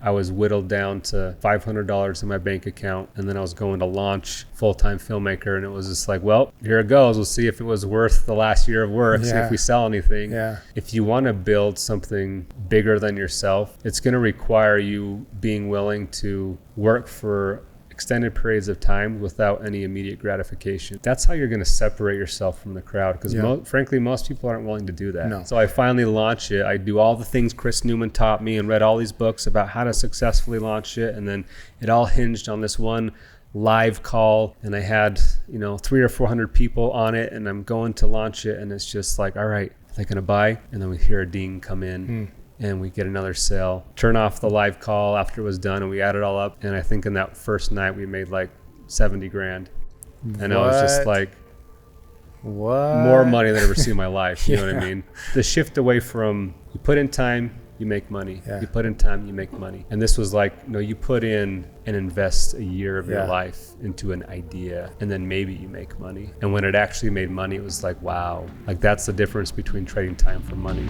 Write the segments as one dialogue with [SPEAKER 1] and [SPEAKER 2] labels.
[SPEAKER 1] I was whittled down to $500 in my bank account, and then I was going to launch Time Filmmaker, and it was just like, well, here it goes. We'll see if it was worth the last year of work, see if we sell anything. If you want to build something bigger than yourself, it's going to require you being willing to work for extended periods of time without any immediate gratification. That's how you're going to separate yourself from the crowd, because frankly, most people aren't willing to do that. No. So I finally launch it. I do all the things Chris Newman taught me and read all these books about how to successfully launch it. And then it all hinged on this one live call, and I had 300 or 400 people on it, and I'm going to launch it, and it's just like, all right, are they going to buy? And then we hear a ding come in. And we get another sale, turn off the live call after it was done, and we add it all up. And I think in that first night we made like 70 grand. And I was just like, what? More money than I've ever seen in my life. You know what I mean? The shift away from you put in time, you make money. You put in time, you make money. And this was like, no, you put in and invest a year of your life into an idea, and then maybe you make money. And when it actually made money, it was like, wow, like that's the difference between trading time for money.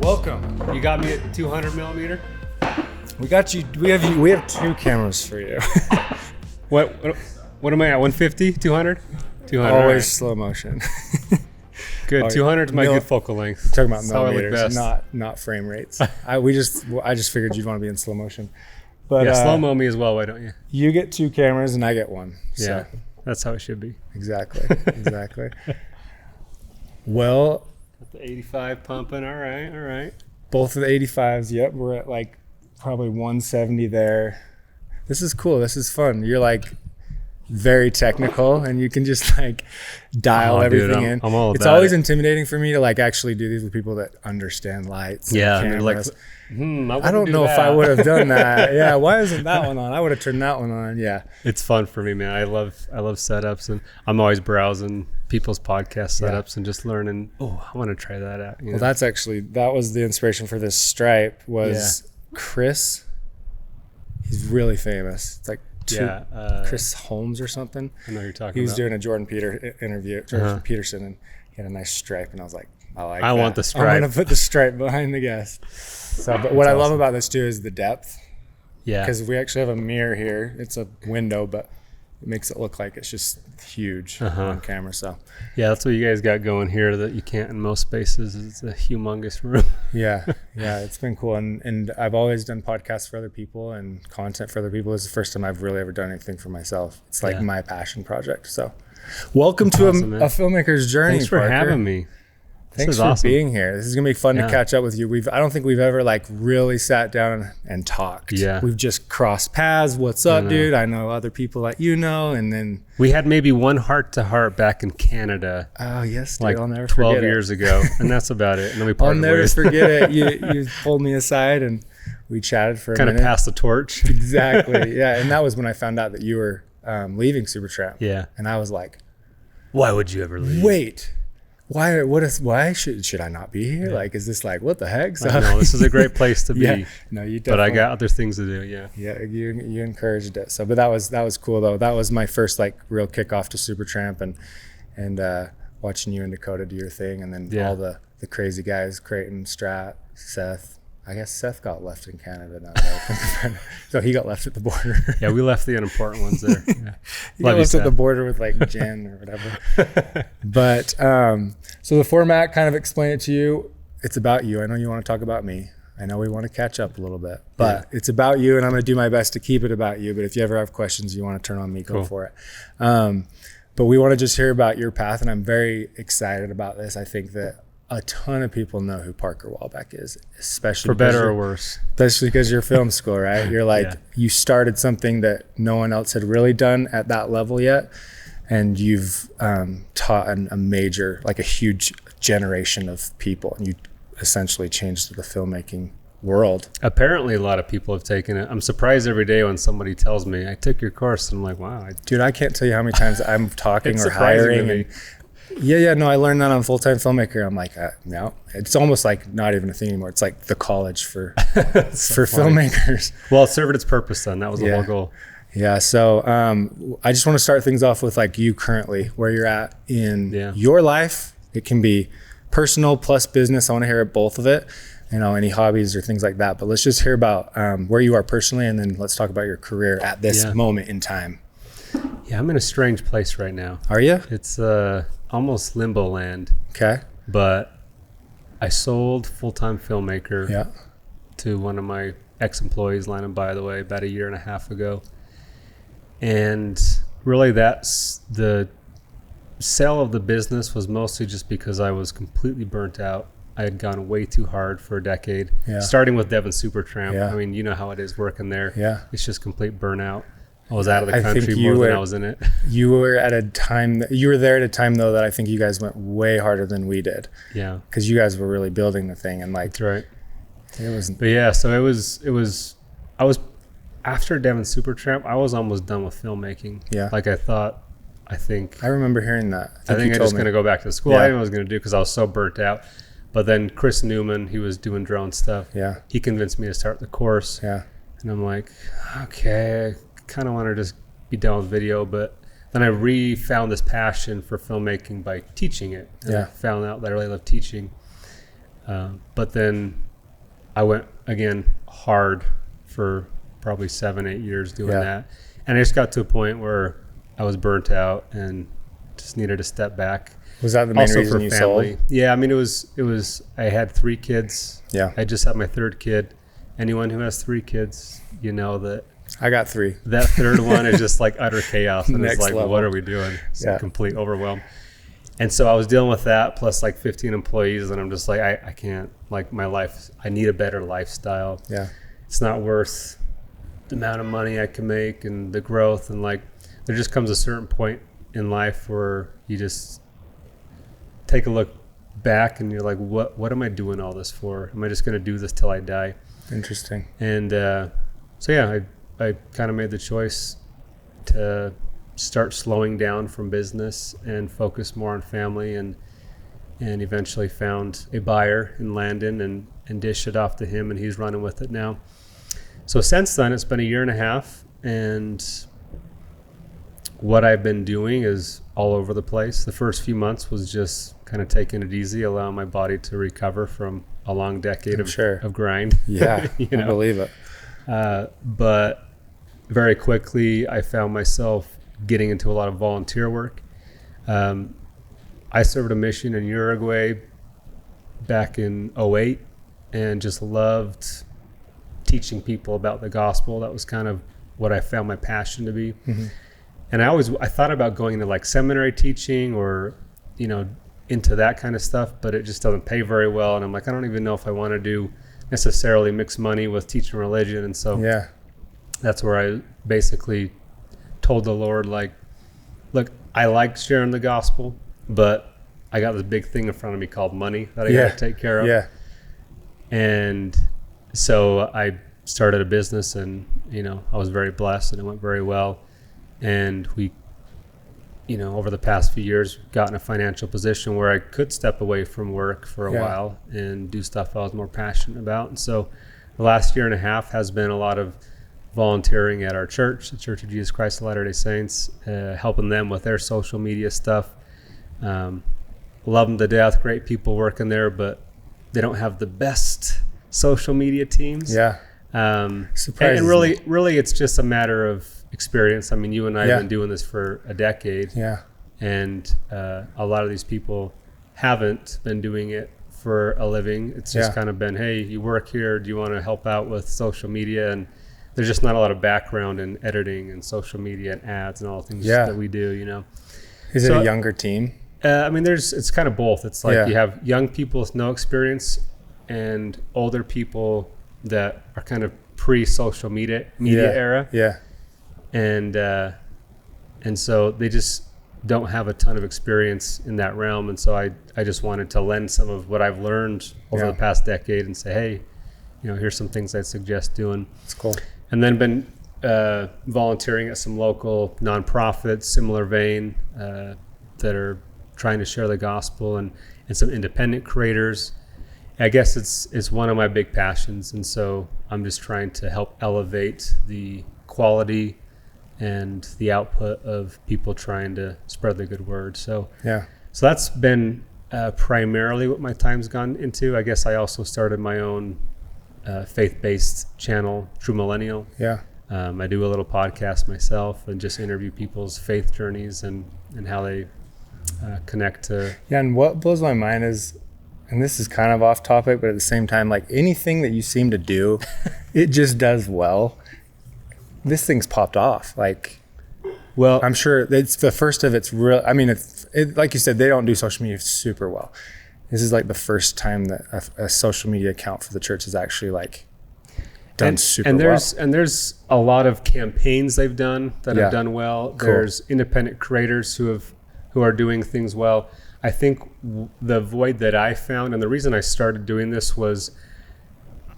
[SPEAKER 1] Welcome. You got me at 200 millimeter.
[SPEAKER 2] We got you. We have two cameras for you.
[SPEAKER 1] What am I at? 150? 200? 200.
[SPEAKER 2] Always right. Slow motion.
[SPEAKER 1] Good. 200 is my good focal length.
[SPEAKER 2] Talking about millimeters, not frame rates. I just figured you'd want to be in slow motion. But
[SPEAKER 1] slow mo me as well. Why don't you?
[SPEAKER 2] You get two cameras and I get one.
[SPEAKER 1] Yeah, that's how it should be.
[SPEAKER 2] Exactly. Well.
[SPEAKER 1] The 85 pumping. All right.
[SPEAKER 2] Both of the 85s. Yep. We're at like probably 170 there. This is cool. This is fun. You're like very technical and you can just like dial everything in.
[SPEAKER 1] I'm all about
[SPEAKER 2] it's always intimidating for me to like actually do these with people that understand lights.
[SPEAKER 1] Yeah. And
[SPEAKER 2] like, I don't know if I would have done that. Yeah. Why isn't that one on? I would have turned that one on. Yeah.
[SPEAKER 1] It's fun for me, man. I love setups, and I'm always browsing people's podcast setups and just learning. Oh, I want to try that out.
[SPEAKER 2] Well, that was the inspiration for this stripe was Chris. He's really famous. It's like Chris Holmes or something.
[SPEAKER 1] I know who you're talking about.
[SPEAKER 2] He was doing a Jordan Peterson, and he had a nice stripe, and I was like, I
[SPEAKER 1] want the stripe.
[SPEAKER 2] I'm gonna put the stripe behind the guest. So, but what I love about this too is the depth. Yeah. Because we actually have a mirror here. It's a window, but it makes it look like it's just huge on camera. So
[SPEAKER 1] yeah, that's what you guys got going here that you can't in most spaces. It's a humongous room.
[SPEAKER 2] Yeah, it's been cool. And I've always done podcasts for other people and content for other people. It's the first time I've really ever done anything for myself. It's like my passion project. So welcome to a filmmaker's journey.
[SPEAKER 1] Thanks for having me.
[SPEAKER 2] Thanks for being here. This is gonna be fun to catch up with you. I don't think we've ever like really sat down and talked.
[SPEAKER 1] Yeah,
[SPEAKER 2] we've just crossed paths. What's up, dude? I know other people that and then
[SPEAKER 1] we had maybe one heart-to-heart back in Canada.
[SPEAKER 2] Oh yes, dude,
[SPEAKER 1] like
[SPEAKER 2] I'll never
[SPEAKER 1] 12 years ago, and that's about it. And then we parted ways.
[SPEAKER 2] I'll never forget it. You pulled me aside and we chatted for a minute.
[SPEAKER 1] Kind of passed the torch.
[SPEAKER 2] Exactly. Yeah, and that was when I found out that you were leaving Supertramp.
[SPEAKER 1] Yeah,
[SPEAKER 2] and I was like,
[SPEAKER 1] why would you ever leave?
[SPEAKER 2] Wait. Why should I not be here? Like, is this like, what the heck? So,
[SPEAKER 1] no, this is a great place to be.
[SPEAKER 2] No, you definitely.
[SPEAKER 1] But I got other things to do. Yeah.
[SPEAKER 2] You encouraged it. So, but that was cool though. That was my first like real kickoff to Supertramp and watching you and Dakota do your thing, and then all the crazy guys, Creighton, Strat, Seth. I guess Seth got left in Canada now. So he got left at the border.
[SPEAKER 1] Yeah, we left the unimportant ones there. Yeah.
[SPEAKER 2] He got left at the border with like Jen or whatever. But so the format, kind of explain it to you. It's about you. I know you want to talk about me. I know we want to catch up a little bit, but it's about you, and I'm going to do my best to keep it about you. But if you ever have questions, you want to turn on me, go for it. But we want to just hear about your path, and I'm very excited about this. I think that a ton of people know who Parker Walbeck is, especially
[SPEAKER 1] for better or worse.
[SPEAKER 2] Especially because you're film school, right? You're like, you started something that no one else had really done at that level yet. And you've taught a major, like a huge generation of people. And you essentially changed the filmmaking world.
[SPEAKER 1] Apparently a lot of people have taken it. I'm surprised every day when somebody tells me, I took your course. And I'm like, wow.
[SPEAKER 2] Dude, I can't tell you how many times I'm talking or hiring. And no, I learned that on Time Filmmaker. I'm like, no, it's almost like not even a thing anymore. It's like the college for filmmakers.
[SPEAKER 1] Well, it served its purpose then. That was the whole goal.
[SPEAKER 2] Yeah. So I just want to start things off with like you currently, where you're at in your life. It can be personal plus business. I want to hear both of it, any hobbies or things like that. But let's just hear about where you are personally, and then let's talk about your career at this moment in time.
[SPEAKER 1] Yeah, I'm in a strange place right now.
[SPEAKER 2] Are you?
[SPEAKER 1] It's almost limbo land.
[SPEAKER 2] Okay.
[SPEAKER 1] But I sold Full-Time Filmmaker to one of my ex-employees, Lana, by the way, about 1.5 years ago. And really that's the sale of the business was mostly just because I was completely burnt out. I had gone way too hard for a decade, starting with Devin Supertramp.
[SPEAKER 2] Yeah.
[SPEAKER 1] I mean, you know how it is working there.
[SPEAKER 2] Yeah.
[SPEAKER 1] It's just complete burnout. I was out of the country more than I was in it.
[SPEAKER 2] You were at a time, you were there at a time though that I think you guys went way harder than we did.
[SPEAKER 1] Yeah.
[SPEAKER 2] Because you guys were really building the thing, and like,
[SPEAKER 1] that's right.
[SPEAKER 2] It wasn't.
[SPEAKER 1] But yeah, so I was after Devin Supertramp, I was almost done with filmmaking.
[SPEAKER 2] Yeah.
[SPEAKER 1] Like I think
[SPEAKER 2] I remember hearing that.
[SPEAKER 1] I think I'm just going to go back to school. I didn't know what I was going to do because I was so burnt out. But then Chris Newman, he was doing drone stuff.
[SPEAKER 2] Yeah.
[SPEAKER 1] He convinced me to start the course.
[SPEAKER 2] Yeah.
[SPEAKER 1] And I'm like, okay, I kind of want to just be done with video. But then I found this passion for filmmaking by teaching it. And I found out that I really love teaching. But then I went again hard for probably 7-8 years doing that. And I just got to a point where I was burnt out and just needed to step back.
[SPEAKER 2] Was that the main reason you sold?
[SPEAKER 1] Yeah, I mean, it was, I had 3 kids.
[SPEAKER 2] Yeah.
[SPEAKER 1] I just had my 3rd kid. Anyone who has 3 kids, you know that.
[SPEAKER 2] I got 3.
[SPEAKER 1] That 3rd one is just like utter chaos. And it's like,
[SPEAKER 2] level.
[SPEAKER 1] what are we doing? It's a complete overwhelm. And so I was dealing with that plus like 15 employees. And I'm just like, I can't, like my life, I need a better lifestyle.
[SPEAKER 2] Yeah.
[SPEAKER 1] It's not worth the amount of money I can make and the growth. And like, there just comes a certain point in life where you just take a look back and you're like, what am I doing all this for? Am I just going to do this till I die?
[SPEAKER 2] Interesting.
[SPEAKER 1] And so yeah, I kind of made the choice to start slowing down from business and focus more on family, and eventually found a buyer in Landon and dished it off to him, and he's running with it now. So since then, it's been 1.5 years, and what I've been doing is all over the place. The first few months was just kind of taking it easy, allowing my body to recover from a long decade of grind.
[SPEAKER 2] Yeah, I believe it.
[SPEAKER 1] But very quickly, I found myself getting into a lot of volunteer work. I served a mission in Uruguay back in 2008 and just loved teaching people about the gospel. That was kind of what I found my passion to be. Mm-hmm. And I thought about going into like seminary teaching or, into that kind of stuff, but it just doesn't pay very well. And I'm like, I don't even know if I want to do necessarily mix money with teaching religion. And so that's where I basically told the Lord, like, look, I like sharing the gospel, but I got this big thing in front of me called money that I got to take care of. Yeah. And so I started a business, and, I was very blessed and it went very well. And we, over the past few years, got in a financial position where I could step away from work for a while and do stuff I was more passionate about. And so the last 1.5 years has been a lot of volunteering at our church, the Church of Jesus Christ of Latter-day Saints, helping them with their social media stuff. Love them to death, great people working there, but they don't have the best social media teams. Yeah. Surprising. And really it's just a matter of experience. I mean, you and I have been doing this for a decade. Yeah. And a lot of these people haven't been doing it for a living. It's just kind of been, hey, you work here, do you want to help out with social media? And there's just not a lot of background in editing and social media and ads and all the things that we do,
[SPEAKER 2] Is it a younger team?
[SPEAKER 1] I mean, it's kind of both. It's like you have young people with no experience and older people that are kind of pre-social media era. Yeah. And so they just don't have a ton of experience in that realm. And so I just wanted to lend some of what I've learned over the past decade and say, hey, here's some things I'd suggest doing. That's cool. And then been volunteering at some local nonprofits, similar vein, that are trying to share the gospel, and some independent creators. I guess it's one of my big passions. And so I'm just trying to help elevate the quality and the output of people trying to spread the good word. So so that's been primarily what my time's gone into. I guess I also started my own faith-based channel, True Millennial.
[SPEAKER 2] Yeah.
[SPEAKER 1] I do a little podcast myself and just interview people's faith journeys and how they connect to.
[SPEAKER 2] Yeah, and what blows my mind is, and this is kind of off topic, but at the same time, like anything that you seem to do, it just does well. This thing's popped off. Like, well, I'm sure it's the first of its real. I mean, like you said, they don't do social media super well. This is like the first time that a social media account for the church is actually like done super well.
[SPEAKER 1] And there's a lot of campaigns they've done that have done well. Cool. There's independent creators who are doing things well. I think the void that I found, and the reason I started doing this was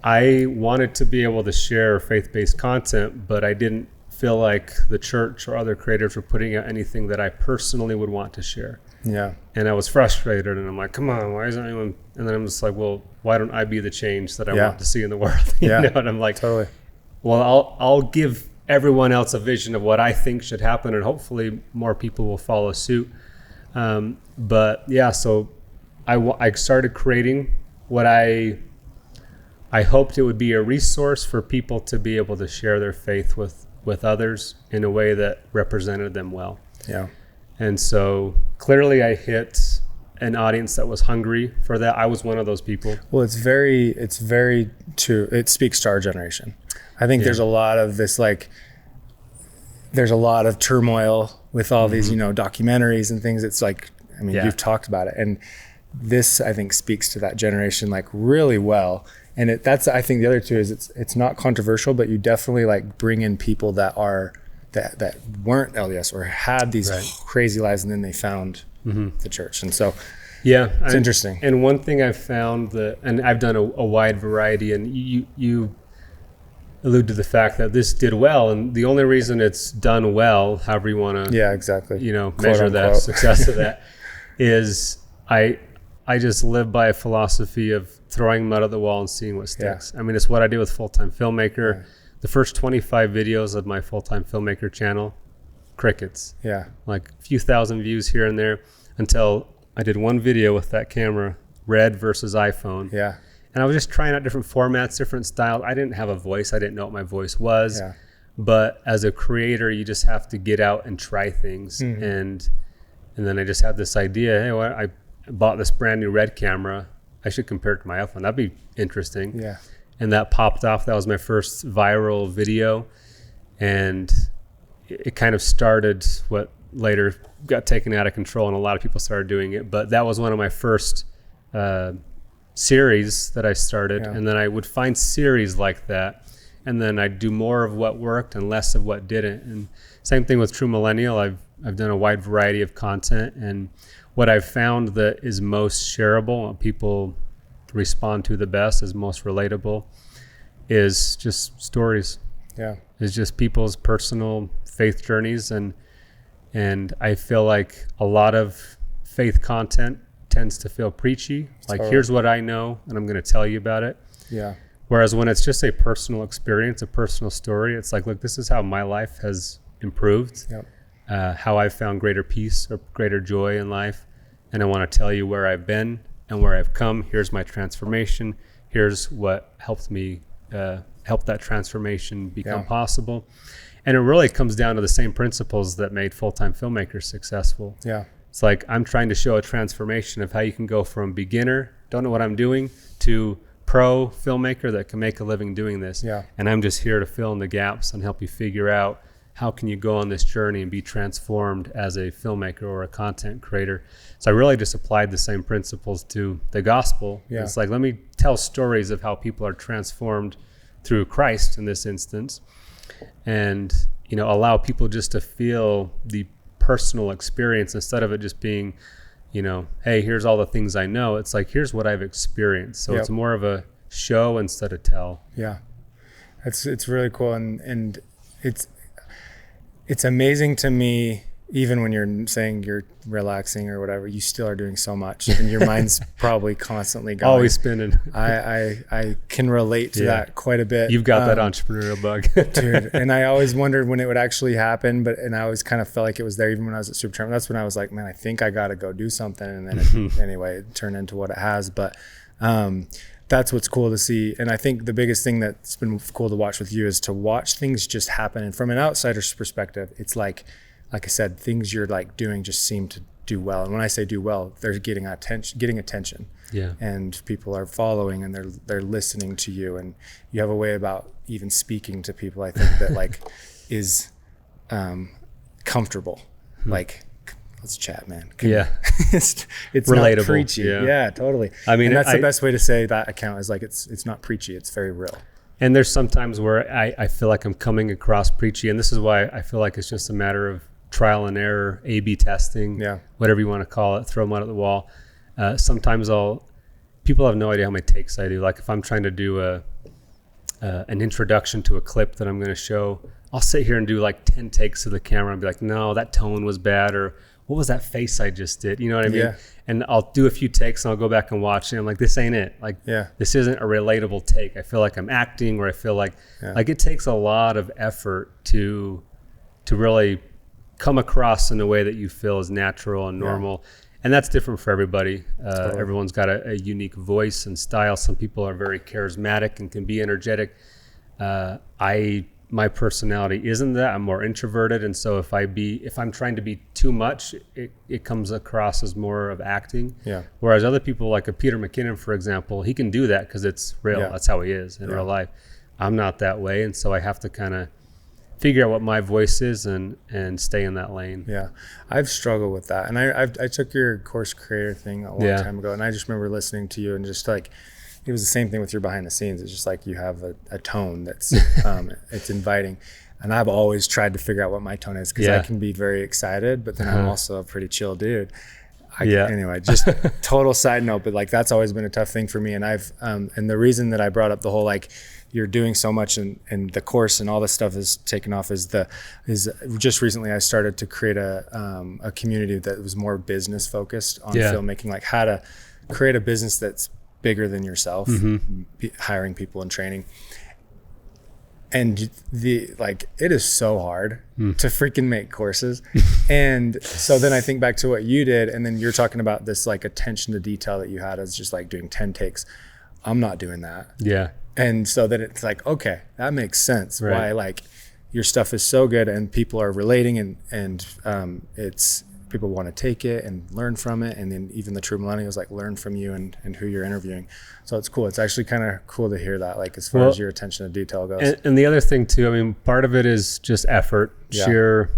[SPEAKER 1] I wanted to be able to share faith-based content, but I didn't feel like the church or other creators were putting out anything that I personally would want to share. Yeah. And I was frustrated, and I'm like, come on, why isn't anyone? And then I'm just like, well, why don't I be the change that I want to see in the world? You know, and I'm like, totally. Well, I'll give everyone else a vision of what I think should happen, and hopefully more people will follow suit. But yeah, so I started creating what I hoped it would be a resource for people to be able to share their faith with others in a way that represented them well. Yeah. And so clearly I hit an audience that was hungry for that. I was one of those people. Well,
[SPEAKER 2] it's very true. It speaks to our generation. I think there's a lot of this, like, there's a lot of turmoil with all these, documentaries and things. It's like, I mean, you've talked about it. And this, I think, speaks to that generation like really well. And that's, I think the other two is it's not controversial, but you definitely like bring in people that weren't LDS or had these crazy lives, and then they found the church. And so it's interesting.
[SPEAKER 1] And one thing I've found and I've done a wide variety, and you allude to the fact that this did well, and the only reason it's done well, however you want to measure that success of that, is I just live by a philosophy of throwing mud at the wall and seeing what sticks. I mean, it's what I do with Full-Time Filmmaker. The first 25 videos of my Full-Time Filmmaker channel, crickets. Like a few thousand views here and there, until I did one video with that camera, Red versus iPhone. And I was just trying out different formats, different styles. I didn't have a voice. I didn't know what my voice was. But as a creator, you just have to get out and try things. And then I just had this idea, hey, well, I bought this brand new Red camera. I should compare it to my iPhone. That'd be interesting. And that popped off. That was my first viral video. And it kind of started what later got taken out of control, and a lot of people started doing it. But that was one of my first series that I started. And then I would find series like that, and then I'd do more of what worked and less of what didn't. And same thing with True Millennial. I've done a wide variety of content, and what I've found that is most shareable, what people respond to the best, is most relatable, is just stories. It's just people's personal faith journeys, and I feel like a lot of faith content tends to feel preachy. Like, here's what I know, and I'm going to tell you about it. Whereas when it's just a personal experience, a personal story, it's like, look, this is how my life has improved, how I've found greater peace or greater joy in life. And I want to tell you where I've been and where I've come. Here's my transformation. Here's what helped me help that transformation become possible. And it really comes down to the same principles that made Full-Time Filmmakers successful. It's like, I'm trying to show a transformation of how you can go from beginner, don't know what I'm doing, to pro filmmaker that can make a living doing this. And I'm just here to fill in the gaps and help you figure out how can you go on this journey and be transformed as a filmmaker or a content creator. So I really just applied the same principles to the gospel. It's like, let me tell stories of how people are transformed through Christ in this instance, and allow people just to feel the personal experience instead of it just being, hey, here's all the things I know. It's like, here's what I've experienced. So it's more of a show instead of tell. It's
[SPEAKER 2] really cool, and it's amazing to me even when you're saying you're relaxing or whatever, you still are doing so much, and your mind's probably constantly going.
[SPEAKER 1] Always spinning.
[SPEAKER 2] I can relate to that quite a bit.
[SPEAKER 1] You've got that entrepreneurial bug.
[SPEAKER 2] Dude. And I always wondered when it would actually happen, and I always kind of felt like it was there even when I was at Supertramp. That's when I was like, man, I think I got to go do something. And then anyway, it turned into what it has. But that's what's cool to see. And I think the biggest thing that's been cool to watch with you is to watch things just happen. And from an outsider's perspective, it's like I said, things you're like doing just seem to do well. And when I say do well, they're getting attention. Yeah. And people are following, and they're listening to you, and you have a way about even speaking to people, I think, that like is comfortable. Like, let's chat, man. It's relatable. Not preachy. Yeah, totally. I mean, and that's the best way to say that account is like, it's not preachy. It's very real.
[SPEAKER 1] And there's some times where I feel like I'm coming across preachy, and this is why I feel like it's just a matter of trial and error, A/B testing, whatever you want to call it, throw them out at the wall. Sometimes people have no idea how many takes I do. Like if I'm trying to do an introduction to a clip that I'm going to show, I'll sit here and do like 10 takes of the camera and be like, no, that tone was bad, or what was that face I just did? You know what I mean? Yeah. And I'll do a few takes and I'll go back and watch, and I'm like, this ain't it. Like, this isn't a relatable take. I feel like I'm acting, or I feel like it takes a lot of effort to really come across in a way that you feel is natural and normal. And that's different for everybody. Totally. Everyone's got a unique voice and style. Some people are very charismatic and can be energetic. My personality isn't that. I'm more introverted, and so if I'm trying to be too much, it comes across as more of acting. Yeah. Whereas other people, like a Peter McKinnon, for example, he can do that because it's real. Yeah. That's how he is in real life. I'm not that way, and so I have to kind of figure out what my voice is and stay in that lane. Yeah,
[SPEAKER 2] I've struggled with that, and I took your course creator thing a long time ago, and I just remember listening to you and just like, it was the same thing with your behind the scenes. It's just like you have a tone that's it's inviting, and I've always tried to figure out what my tone is, because I can be very excited, but then I'm also a pretty chill dude. Anyway, just total side note, but like that's always been a tough thing for me, and I've and the reason that I brought up the whole like you're doing so much and the course and all this stuff is taken off is just recently I started to create a community that was more business focused on filmmaking, like how to create a business that's bigger than yourself, hiring people and training. And it is so hard to freaking make courses. And so then I think back to what you did, and then you're talking about this like attention to detail that you had as just like doing 10 takes. I'm not doing that. Yeah. And so then it's like, okay, that makes sense. Right. Why like your stuff is so good and people are relating, and it's people want to take it and learn from it. And then even the true millennials like learn from you and who you're interviewing. So it's cool. It's actually kind of cool to hear that, like as far as your attention to detail goes.
[SPEAKER 1] And the other thing too, I mean, part of it is just effort, sheer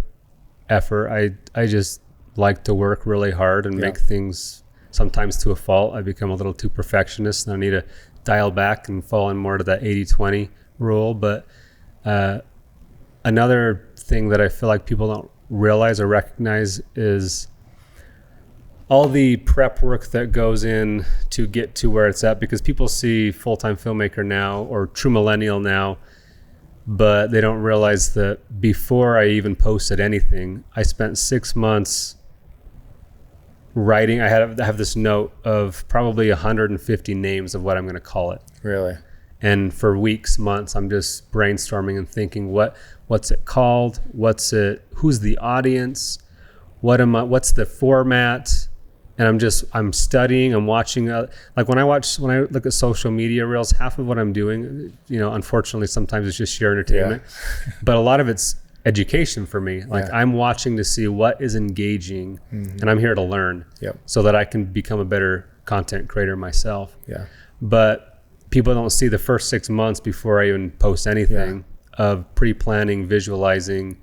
[SPEAKER 1] effort. I just like to work really hard and make things sometimes to a fault. I become a little too perfectionist, and I need to dial back and fall in more to that 80-20 rule. But another thing that I feel like people don't realize or recognize is all the prep work that goes in to get to where it's at, because people see full-time filmmaker now or true millennial now, but they don't realize that before I even posted anything, I spent 6 months writing. I have this note of probably 150 names of what I'm going to call it. Really? And for weeks, months, I'm just brainstorming and thinking, what's it called? Who's the audience? What's the format? And I'm studying, I'm watching, like when I look at social media reels, half of what I'm doing, unfortunately, sometimes it's just sheer entertainment, but a lot of it's education for me. Like I'm watching to see what is engaging, and I'm here to learn so that I can become a better content creator myself. Yeah. But people don't see the first 6 months before I even post anything of pre-planning, visualizing,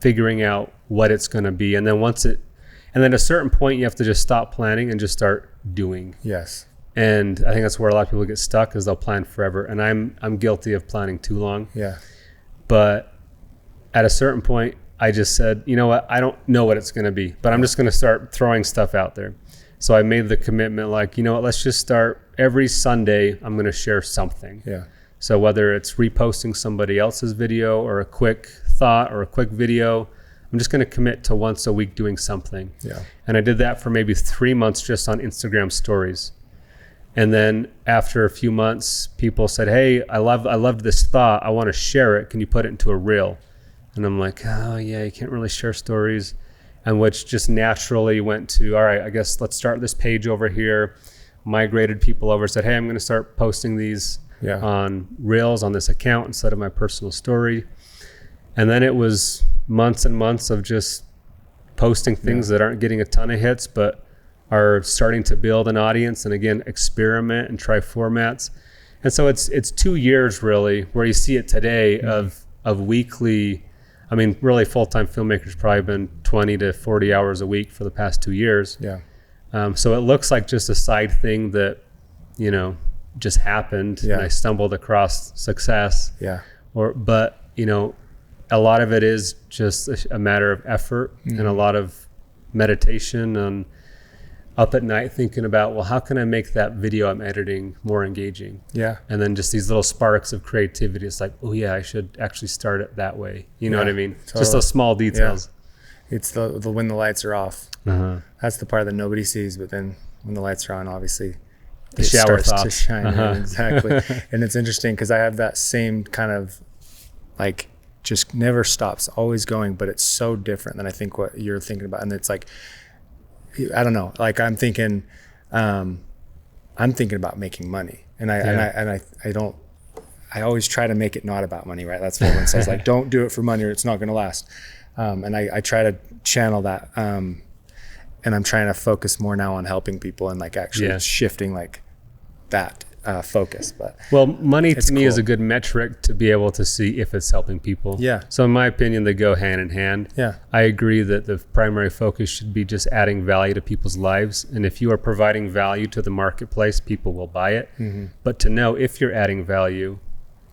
[SPEAKER 1] figuring out what it's going to be. And then at a certain point, you have to just stop planning and just start doing. Yes. And I think that's where a lot of people get stuck, is they'll plan forever. And I'm guilty of planning too long. Yeah. But at a certain point, I just said, you know what? I don't know what it's going to be, but I'm just going to start throwing stuff out there. So I made the commitment, like, you know what? Let's just start every Sunday. I'm going to share something. Yeah. So whether it's reposting somebody else's video or a quick thought or a quick video, I'm just going to commit to once a week doing something.
[SPEAKER 2] Yeah.
[SPEAKER 1] And I did that for maybe 3 months just on Instagram stories. And then after a few months, people said, hey, I loved this thought. I want to share it. Can you put it into a reel? And I'm like, oh yeah, you can't really share stories. And which just naturally went to, all right, I guess let's start this page over here. Migrated people over, said, hey, I'm going to start posting these on reels on this account instead of my personal story. And then it was months and months of just posting things that aren't getting a ton of hits, but are starting to build an audience and again, experiment and try formats. And so it's 2 years really where you see it today of weekly, I mean, really full-time filmmakers probably been 20 to 40 hours a week for the past 2 years.
[SPEAKER 2] Yeah.
[SPEAKER 1] So it looks like just a side thing that, you know, just happened and I stumbled across success.
[SPEAKER 2] Yeah.
[SPEAKER 1] But, you know, a lot of it is just a matter of effort and a lot of meditation and up at night thinking about, well, how can I make that video I'm editing more engaging? Yeah. And then just these little sparks of creativity. It's like, oh yeah, I should actually start it that way. You know what I mean? Totally. Just those small details.
[SPEAKER 2] Yeah. It's the when the lights are off. That's the part that nobody sees. But then when the lights are on, obviously
[SPEAKER 1] the shower
[SPEAKER 2] starts to shine. Exactly. And it's interesting because I have that same kind of like just never stops, always going, but it's so different than I think what you're thinking about. And it's like, I don't know, like I'm thinking about making money, and I always try to make it not about money, right? That's what everyone says, like, don't do it for money or it's not going to last. And I try to channel that. And I'm trying to focus more now on helping people and like actually shifting like that focus. But
[SPEAKER 1] well, money to me is a good metric to be able to see if it's helping people. Yeah. So in my opinion, they go hand in hand. Yeah. I agree that the primary focus should be just adding value to people's lives. And if you are providing value to the marketplace, people will buy it. But to know if you're adding value,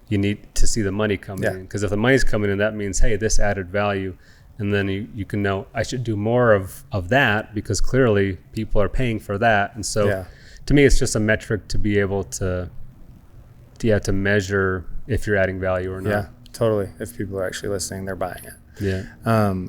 [SPEAKER 1] you need to see the money coming in. Because if the money's coming in, that means, hey, this added value. And then you can know I should do more of that because clearly people are paying for that. And so to me, it's just a metric to be able to measure if you're adding value or not.
[SPEAKER 2] Yeah, totally. If people are actually listening, they're buying it. Yeah.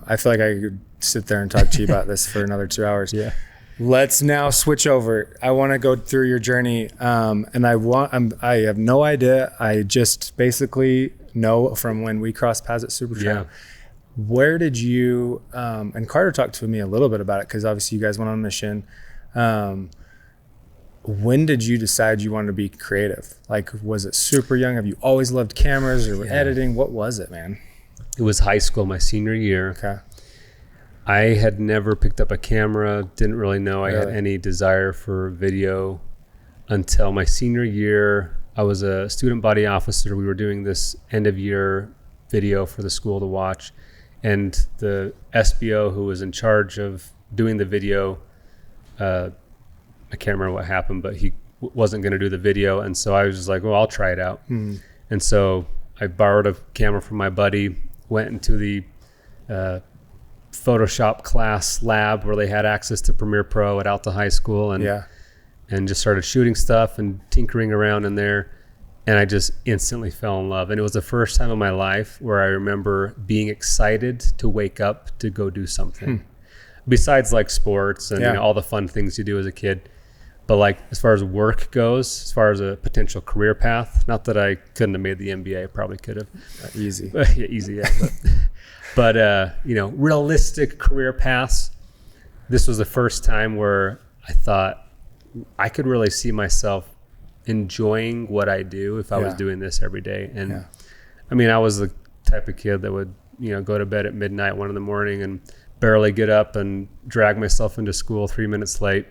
[SPEAKER 2] I feel like I could sit there and talk to you about this for another 2 hours. Yeah. Let's now switch over. I want to go through your journey, and I have no idea. I just basically know from when we crossed paths at Supertramp. Yeah. Where did you? And Carter talked to me a little bit about it because obviously you guys went on a mission. When did you decide you wanted to be creative? Like, was it super young? Have you always loved cameras or editing? What was it, man?
[SPEAKER 1] It was high school, my senior year. Okay. I had never picked up a camera, didn't really know I had any desire for video until my senior year. I was a student body officer. We were doing this end of year video for the school to watch. And the SBO who was in charge of doing the video, I can't remember what happened, but he wasn't going to do the video. And so I was just like, well, I'll try it out. And so I borrowed a camera from my buddy, went into the Photoshop class lab where they had access to Premiere Pro at Alta High School and just started shooting stuff and tinkering around in there. And I just instantly fell in love. And it was the first time in my life where I remember being excited to wake up to go do something. Besides like sports and you know, all the fun things you do as a kid. But like as far as work goes, as far as a potential career path, not that I couldn't have made the NBA, I probably could have.
[SPEAKER 2] Easy.
[SPEAKER 1] Easy, yeah. But you know, realistic career paths. This was the first time where I thought I could really see myself enjoying what I do if I was doing this every day. And I mean, I was the type of kid that would, you know, go to bed at midnight, 1 a.m, and barely get up and drag myself into school 3 minutes late.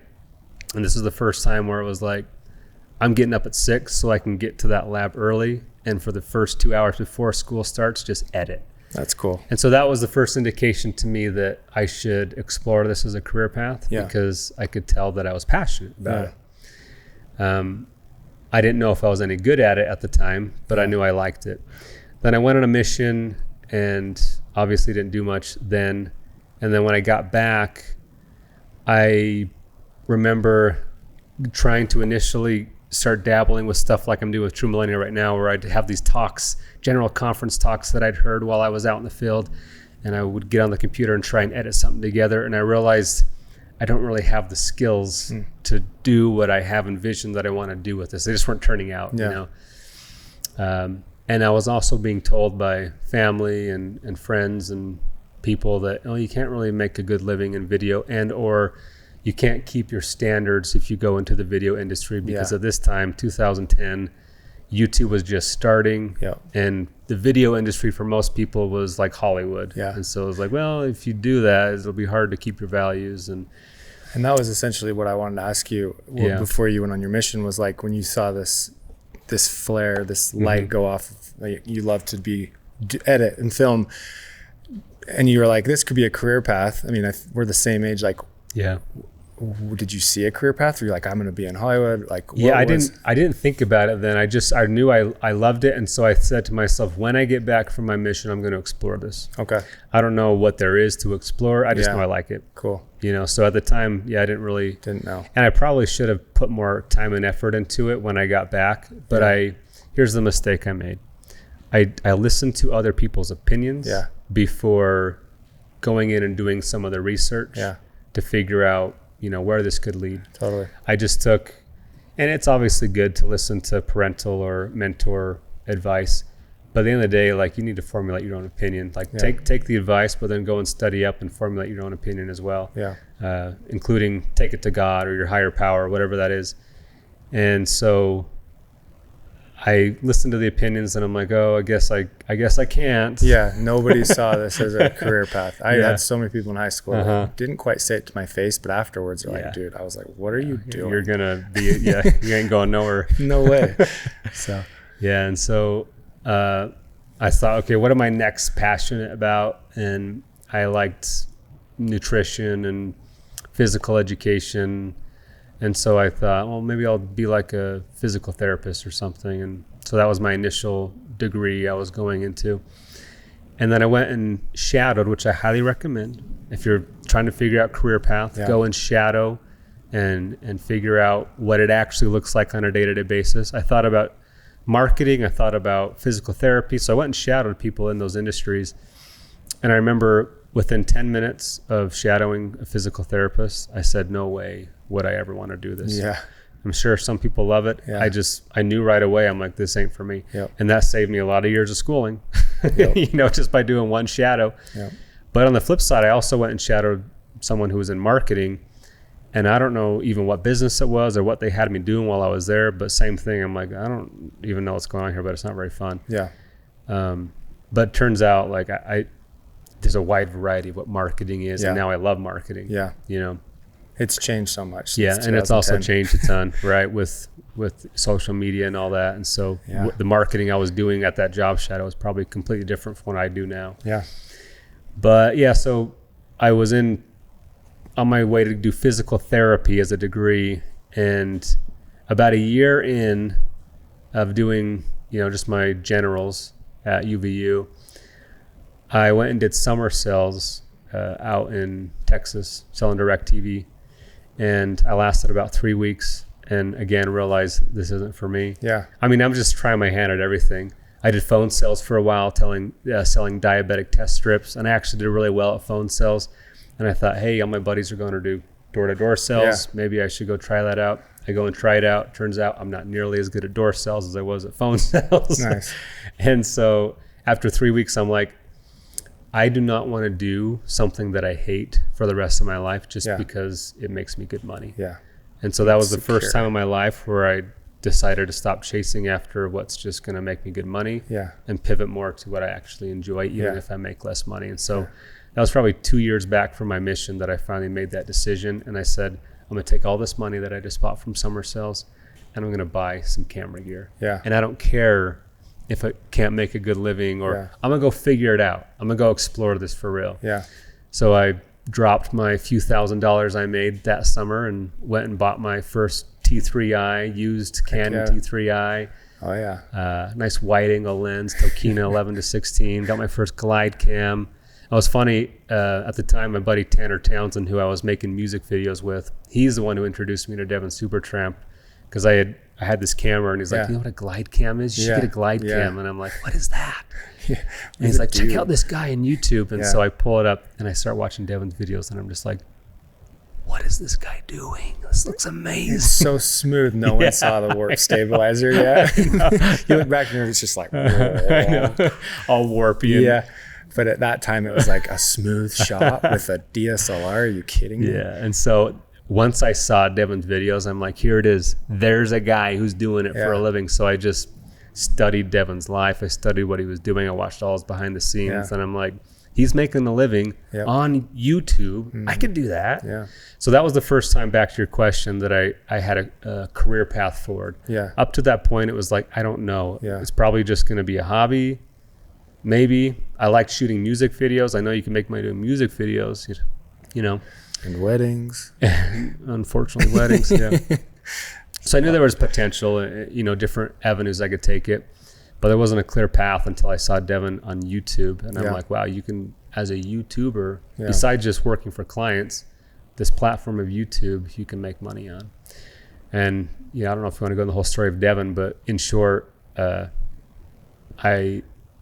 [SPEAKER 1] And this is the first time where it was like, I'm getting up at 6 so I can get to that lab early. And for the first 2 hours before school starts, just edit.
[SPEAKER 2] That's cool.
[SPEAKER 1] And so that was the first indication to me that I should explore this as a career path because I could tell that I was passionate about it. I didn't know if I was any good at it at the time, but I knew I liked it. Then I went on a mission and obviously didn't do much then. And then when I got back, I remember trying to initially start dabbling with stuff like I'm doing with True Millennial right now, where I'd have these talks, general conference talks that I'd heard while I was out in the field. and I would get on the computer and try and edit something together. And I realized I don't really have the skills to do what I have envisioned that I want to do with this. They just weren't turning out, you know? And I was also being told by family and friends and people that, oh, you can't really make a good living in video, and or you can't keep your standards if you go into the video industry, because at this time, 2010, YouTube was just starting, and the video industry for most people was like Hollywood. And so it was like, well, if you do that, it'll be hard to keep your values. And
[SPEAKER 2] that was essentially what I wanted to ask you before you went on your mission, was like when you saw this flare, this light go off, like you love to edit and film, and you were like, this could be a career path. I mean, we're the same age. Like, did you see a career path? Were you like, I'm going to be in Hollywood? Like,
[SPEAKER 1] I didn't think about it then. I knew I loved it. And so I said to myself, when I get back from my mission, I'm going to explore this.
[SPEAKER 2] Okay.
[SPEAKER 1] I don't know what there is to explore. I just know I like it.
[SPEAKER 2] Cool.
[SPEAKER 1] You know, so at the time, I didn't know. And I probably should have put more time and effort into it when I got back. But here's the mistake I made. I listened to other people's opinions before going in and doing some of the research to figure out, you know, where this could lead.
[SPEAKER 2] Totally.
[SPEAKER 1] I just took, and it's obviously good to listen to parental or mentor advice, but at the end of the day, like, you need to formulate your own opinion. Like, take the advice, but then go and study up and formulate your own opinion as well. Including take it to God or your higher power, whatever that is. And so I listened to the opinions, and I'm like, oh, I guess I can't.
[SPEAKER 2] Nobody saw this as a career path. I had so many people in high school that didn't quite say it to my face, but afterwards they're like, dude, I was like, what are you doing?
[SPEAKER 1] You're gonna be, you ain't going nowhere.
[SPEAKER 2] No way. So
[SPEAKER 1] and so I thought, okay, what am I next passionate about? And I liked nutrition and physical education. And so I thought, well, maybe I'll be like a physical therapist or something. And so that was my initial degree I was going into. And then I went and shadowed, which I highly recommend. If you're trying to figure out career path, go and shadow and figure out what it actually looks like on a day-to-day basis. I thought about marketing. I thought about physical therapy. So I went and shadowed people in those industries. And I remember within 10 minutes of shadowing a physical therapist, I said, no way would I ever want to do this. I'm sure some people love it. I knew right away, I'm like, this ain't for me. And that saved me a lot of years of schooling, you know, just by doing one shadow. But on the flip side, I also went and shadowed someone who was in marketing, and I don't know even what business it was or what they had me doing while I was there, but same thing. I'm like, I don't even know what's going on here, but it's not very fun. But it turns out, like, there's a wide variety of what marketing is, and now I love marketing. You know,
[SPEAKER 2] it's changed so much.
[SPEAKER 1] And it's also changed a ton, right? With social media and all that. And so the marketing I was doing at that job shadow was probably completely different from what I do now. But so I was on my way to do physical therapy as a degree, and about a year in of doing, you know, just my generals at UVU, I went and did summer sales out in Texas, selling direct TV. And I lasted about 3 weeks, and again realized this isn't for me. I mean, I'm just trying my hand at everything. I did phone sales for a while, selling diabetic test strips, and I actually did really well at phone sales. And I thought, hey, all my buddies are going to do door-to-door sales. Maybe I should go try that out. I go and try it out. Turns out I'm not nearly as good at door sales as I was at phone sales. And so after 3 weeks, I'm like, I do not want to do something that I hate for the rest of my life just because it makes me good money. And so that was the first time in my life where I decided to stop chasing after what's just going to make me good money and pivot more to what I actually enjoy, even if I make less money. And so that was probably 2 years back from my mission that I finally made that decision. And I said, I'm going to take all this money that I just bought from summer sales, and I'm going to buy some camera gear. And I don't care if I can't make a good living, or I'm gonna go figure it out. I'm gonna go explore this for real. So I dropped my few $1,000s I made that summer and went and bought my first T3i, used Canon T3i. Nice wide angle lens, Tokina 11-16. Got my first glide cam. It was funny, at the time, my buddy Tanner Townsend, who I was making music videos with, he's the one who introduced me to Devin Supertramp, because I had I had this camera, and he's like, you know what a glide cam is? You should get a glide cam. And I'm like, what is that? And he's like, check out this guy on YouTube. And so I pull it up and I start watching Devon's videos, and I'm just like, what is this guy doing? This looks amazing.
[SPEAKER 2] It's so smooth. No one saw the warp stabilizer yet. You look back and it's just like,
[SPEAKER 1] I know. All warpy.
[SPEAKER 2] Yeah. But at that time, it was like a smooth shot with a DSLR. Are you kidding me?
[SPEAKER 1] Yeah. And so once I saw Devon's videos, I'm like, here it is. There's a guy who's doing it for a living. So I just studied Devon's life. I studied what he was doing. I watched all his behind the scenes, and I'm like, he's making a living on YouTube. I could do that.
[SPEAKER 2] Yeah.
[SPEAKER 1] So that was the first time, back to your question, that I had a career path forward.
[SPEAKER 2] Yeah.
[SPEAKER 1] Up to that point, it was like, I don't know.
[SPEAKER 2] Yeah.
[SPEAKER 1] It's probably just going to be a hobby. Maybe. I like shooting music videos. I know you can make money doing music videos, you know.
[SPEAKER 2] And weddings.
[SPEAKER 1] Unfortunately, weddings, yeah. So I knew there was potential, different avenues I could take it. But there wasn't a clear path until I saw Devon on YouTube. And I'm like, wow, you can, as a YouTuber, besides just working for clients, this platform of YouTube, you can make money on. And, I don't know if you want to go in the whole story of Devon, but in short, I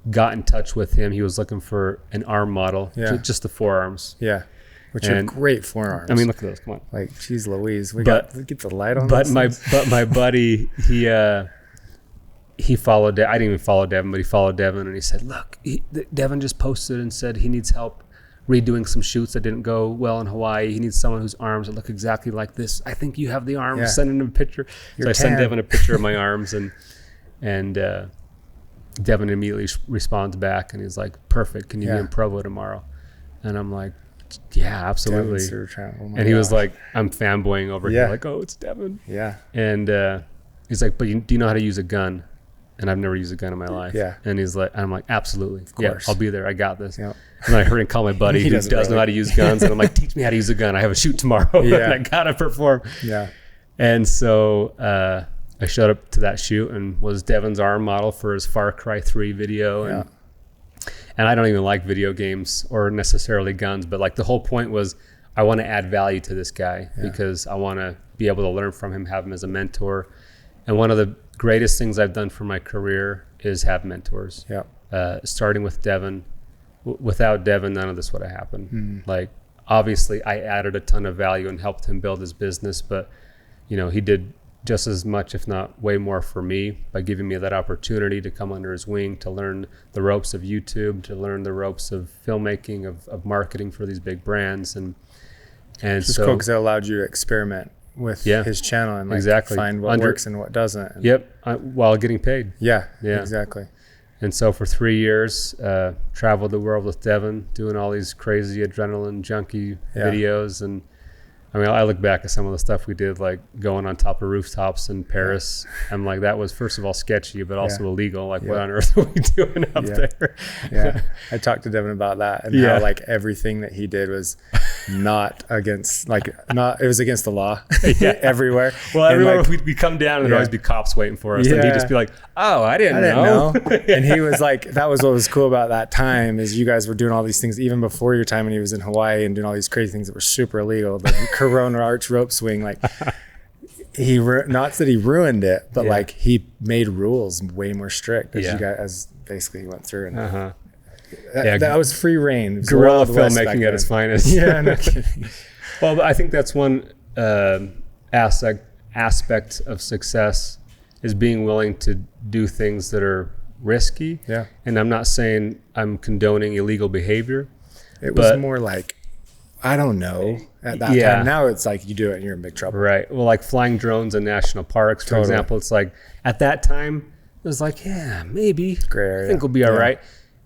[SPEAKER 1] got in touch with him. He was looking for an arm model, just the forearms.
[SPEAKER 2] Yeah. Which are great forearms.
[SPEAKER 1] I mean, look at those. Come on.
[SPEAKER 2] Like, geez Louise. We get the light on
[SPEAKER 1] but my buddy, he followed, I didn't even follow Devon, but he followed Devon, and he said, look, Devon just posted and said he needs help redoing some shoots that didn't go well in Hawaii. He needs someone whose arms that look exactly like this. I think you have the arms.
[SPEAKER 2] Yeah.
[SPEAKER 1] Send him a picture. So I sent Devon a picture of my arms, and Devon immediately responds back, and he's like, perfect. Can you be in Provo tomorrow? And I'm like, yeah, absolutely.
[SPEAKER 2] Devin Supertramp. Oh my
[SPEAKER 1] and he was
[SPEAKER 2] gosh.
[SPEAKER 1] like, I'm fanboying over here. Like, oh, it's Devon.
[SPEAKER 2] Yeah.
[SPEAKER 1] And he's like, but do you know how to use a gun? And I've never used a gun in my life.
[SPEAKER 2] Yeah.
[SPEAKER 1] And he's like, I'm like, absolutely. Of
[SPEAKER 2] course.
[SPEAKER 1] I'll be there. I got this.
[SPEAKER 2] Yep.
[SPEAKER 1] And then I heard him call my buddy who does know how to use guns. And I'm like, teach me how to use a gun. I have a shoot tomorrow.
[SPEAKER 2] Yeah.
[SPEAKER 1] And I got to perform.
[SPEAKER 2] Yeah.
[SPEAKER 1] And so I showed up to that shoot and was Devon's arm model for his Far Cry 3 video. And I don't even like video games or necessarily guns, but like the whole point was I want to add value to this guy because I want to be able to learn from him, have him as a mentor. And one of the greatest things I've done for my career is have mentors. Starting with Devon. Without Devon, none of this would have happened. Like, obviously, I added a ton of value and helped him build his business, but he did just as much, if not way more, for me by giving me that opportunity to come under his wing, to learn the ropes of YouTube, to learn the ropes of filmmaking, of marketing for these big brands. And
[SPEAKER 2] it's
[SPEAKER 1] so
[SPEAKER 2] cool because it allowed you to experiment with his channel and find what works and what doesn't.
[SPEAKER 1] While getting paid.
[SPEAKER 2] Yeah, exactly.
[SPEAKER 1] And so for 3 years, traveled the world with Devon, doing all these crazy adrenaline junkie videos. And I mean, I look back at some of the stuff we did, like going on top of rooftops in Paris. I'm like, that was, first of all, sketchy, but also illegal. Like, what on earth are we doing up there?
[SPEAKER 2] I talked to Devon about that and how like everything that he did was not against, it was against the law everywhere.
[SPEAKER 1] Well, everywhere we come down and there'd always be cops waiting for us. And he'd just be like, oh, I didn't know.
[SPEAKER 2] And he was like, that was what was cool about that time is you guys were doing all these things even before your time when he was in Hawaii and doing all these crazy things that were super illegal. The Corona arch rope swing, like not that he ruined it, but like he made rules way more strict as you guys, as basically he went through. And that was free reign.
[SPEAKER 1] Guerrilla filmmaking at its finest.
[SPEAKER 2] Yeah, no kidding.
[SPEAKER 1] Well, I think that's one aspect of success is being willing to do things that are risky.
[SPEAKER 2] Yeah.
[SPEAKER 1] And I'm not saying I'm condoning illegal behavior.
[SPEAKER 2] It was more like, I don't know. At that time, now it's like you do it and you're in big trouble.
[SPEAKER 1] Right. Well, like flying drones in national parks, for example, it's like at that time, it was like, maybe.
[SPEAKER 2] Gray area.
[SPEAKER 1] I think we'll be all right.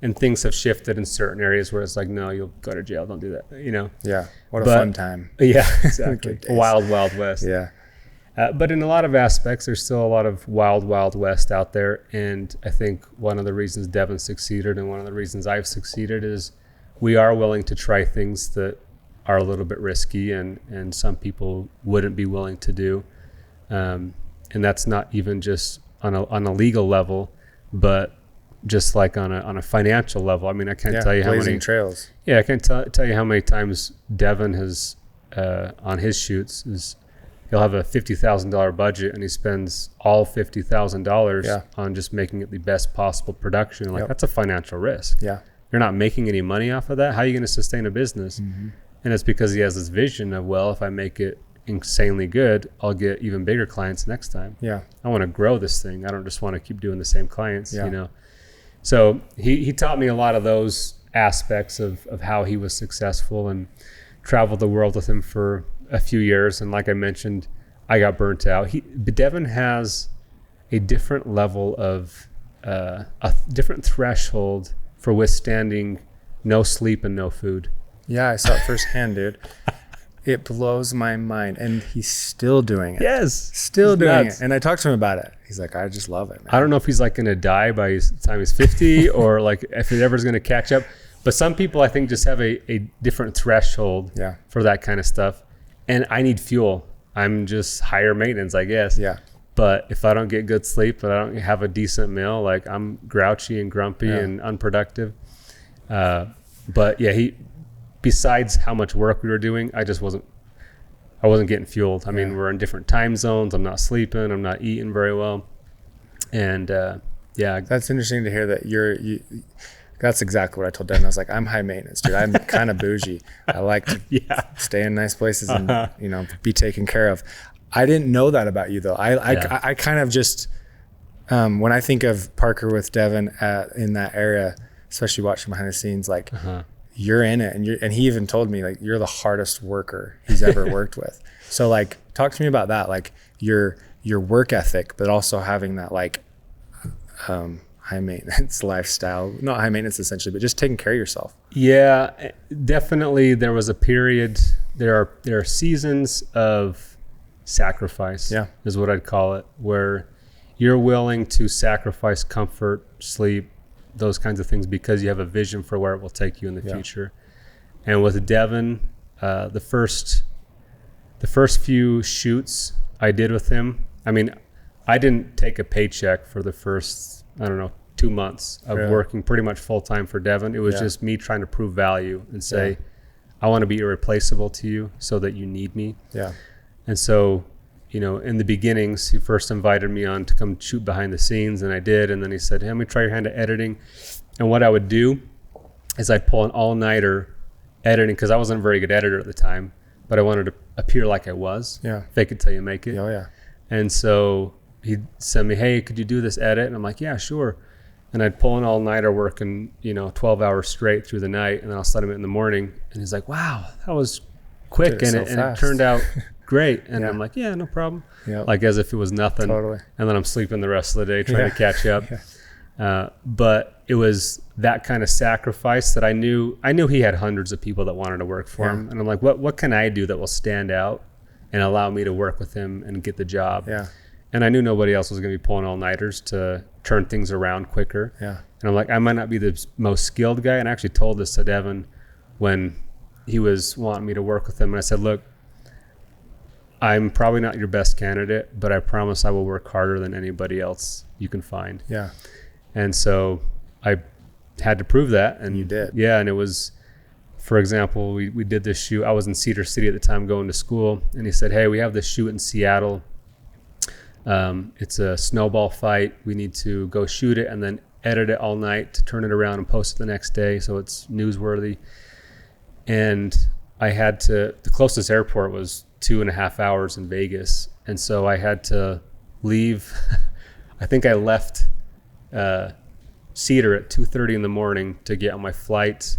[SPEAKER 1] And things have shifted in certain areas where it's like, no, you'll go to jail. Don't do that.
[SPEAKER 2] Yeah. What a fun time.
[SPEAKER 1] Yeah, exactly. Wild, wild west.
[SPEAKER 2] Yeah.
[SPEAKER 1] But in a lot of aspects, there's still a lot of wild, wild west out there. And I think one of the reasons Devon succeeded and one of the reasons I've succeeded is we are willing to try things that are a little bit risky and some people wouldn't be willing to do. And that's not even just on a legal level, but just like on a financial level. I mean, I can't tell you how many
[SPEAKER 2] trails.
[SPEAKER 1] Yeah, I can't tell you how many times Devon has on his shoots is he'll have a $50,000 budget and he spends all $50,000 on just making it the best possible production. Like that's a financial risk.
[SPEAKER 2] Yeah.
[SPEAKER 1] You're not making any money off of that. How are you going to sustain a business? And it's because he has this vision of, well, if I make it insanely good, I'll get even bigger clients next time.
[SPEAKER 2] Yeah.
[SPEAKER 1] I want to grow this thing. I don't just want to keep doing the same clients, you know? So he taught me a lot of those aspects of how he was successful, and traveled the world with him for a few years. And like I mentioned, I got burnt out. Devin has a different level of, a different threshold for withstanding no sleep and no food.
[SPEAKER 2] Yeah, I saw it firsthand, dude. It blows my mind. And he's still doing it.
[SPEAKER 1] Yes.
[SPEAKER 2] Still doing it. And I talked to him about it. He's like, I just love it, man.
[SPEAKER 1] I don't know if he's like going to die by the time he's 50 or like if it ever's going to catch up. But some people, I think, just have a different threshold for that kind of stuff. And I need fuel. I'm just higher maintenance, I guess.
[SPEAKER 2] Yeah.
[SPEAKER 1] But if I don't get good sleep, but I don't have a decent meal, like I'm grouchy and grumpy and unproductive. But yeah, besides how much work we were doing, I wasn't getting fueled. I mean, we're in different time zones. I'm not sleeping. I'm not eating very well. And
[SPEAKER 2] that's interesting to hear that that's exactly what I told Devin. I was like, I'm high maintenance, dude. I'm kind of bougie. I like to stay in nice places and, be taken care of. I didn't know that about you though. I kind of just, when I think of Parker with Devin in that area, especially watching behind the scenes, like you're in it, and he even told me like you're the hardest worker he's ever worked with. So like, talk to me about that, like your work ethic, but also having that like high maintenance lifestyle, not high maintenance essentially, but just taking care of yourself.
[SPEAKER 1] Yeah, definitely. There was a period. There are seasons of sacrifice. Is what I'd call it, where you're willing to sacrifice comfort, sleep, those kinds of things because you have a vision for where it will take you in the future. And with Devin, the first few shoots I did with him, I mean, I didn't take a paycheck for the first, 2 months of working pretty much full time for Devin. It was just me trying to prove value and say, I want to be irreplaceable to you so that you need me. Yeah. And so, in the beginnings, he first invited me on to come shoot behind the scenes, and I did. And then he said, hey, let me try your hand at editing. And what I would do is I'd pull an all-nighter editing, because I wasn't a very good editor at the time, but I wanted to appear like I was. Yeah. Fake it till you make it. Oh, yeah. And so he'd send me, hey, could you do this edit? And I'm like, yeah, sure. And I'd pull an all-nighter working, 12 hours straight through the night, and then I'll send him it in the morning. And he's like, wow, that was quick, and it turned out great. And I'm like, yeah, no problem. Yep. Like as if it was nothing. Totally. And then I'm sleeping the rest of the day trying to catch up. But it was that kind of sacrifice that I knew he had hundreds of people that wanted to work for him. And I'm like, what can I do that will stand out and allow me to work with him and get the job? Yeah. And I knew nobody else was going to be pulling all-nighters to turn things around quicker. Yeah. And I'm like, I might not be the most skilled guy. And I actually told this to Devin when he was wanting me to work with him. And I said, look, I'm probably not your best candidate, but I promise I will work harder than anybody else you can find. Yeah. And so I had to prove that. And
[SPEAKER 2] you did.
[SPEAKER 1] Yeah. And it was, for example, we did this shoot. I was in Cedar City at the time going to school. And he said, hey, we have this shoot in Seattle. It's a snowball fight. We need to go shoot it and then edit it all night to turn it around and post it the next day so it's newsworthy. And I had to, the closest airport was 2.5 hours in Vegas. And so I had to leave. I think I left Cedar at 2:30 in the morning to get on my flight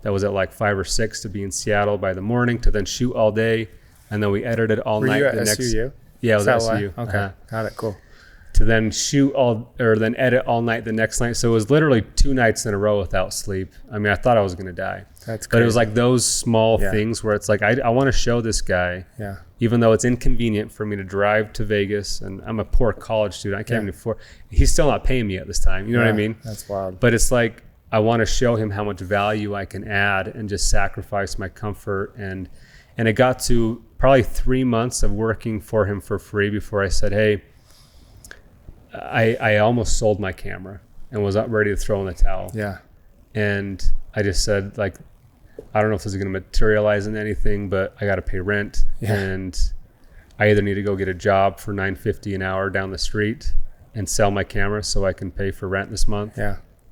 [SPEAKER 1] that was at like 5 or 6 to be in Seattle by the morning to then shoot all day. And then we edited all night.
[SPEAKER 2] Were you at SUU?
[SPEAKER 1] Yeah, it was SU.
[SPEAKER 2] Okay, got it, cool.
[SPEAKER 1] To then then edit all night the next night. So it was literally 2 nights in a row without sleep. I mean, I thought I was going to die.
[SPEAKER 2] That's crazy.
[SPEAKER 1] But it was like those small things where it's like, I want to show this guy, even though it's inconvenient for me to drive to Vegas, and I'm a poor college student. I can't even afford, he's still not paying me at this time. You know what I mean?
[SPEAKER 2] That's wild.
[SPEAKER 1] But it's like, I want to show him how much value I can add and just sacrifice my comfort. And it got to probably 3 months of working for him for free before I said, hey, I almost sold my camera and was not ready to throw in the towel. Yeah. And I just said, like, I don't know if this is going to materialize in anything, but I got to pay rent. Yeah. And I either need to go get a job for $9.50 an hour down the street and sell my camera so I can pay for rent this month,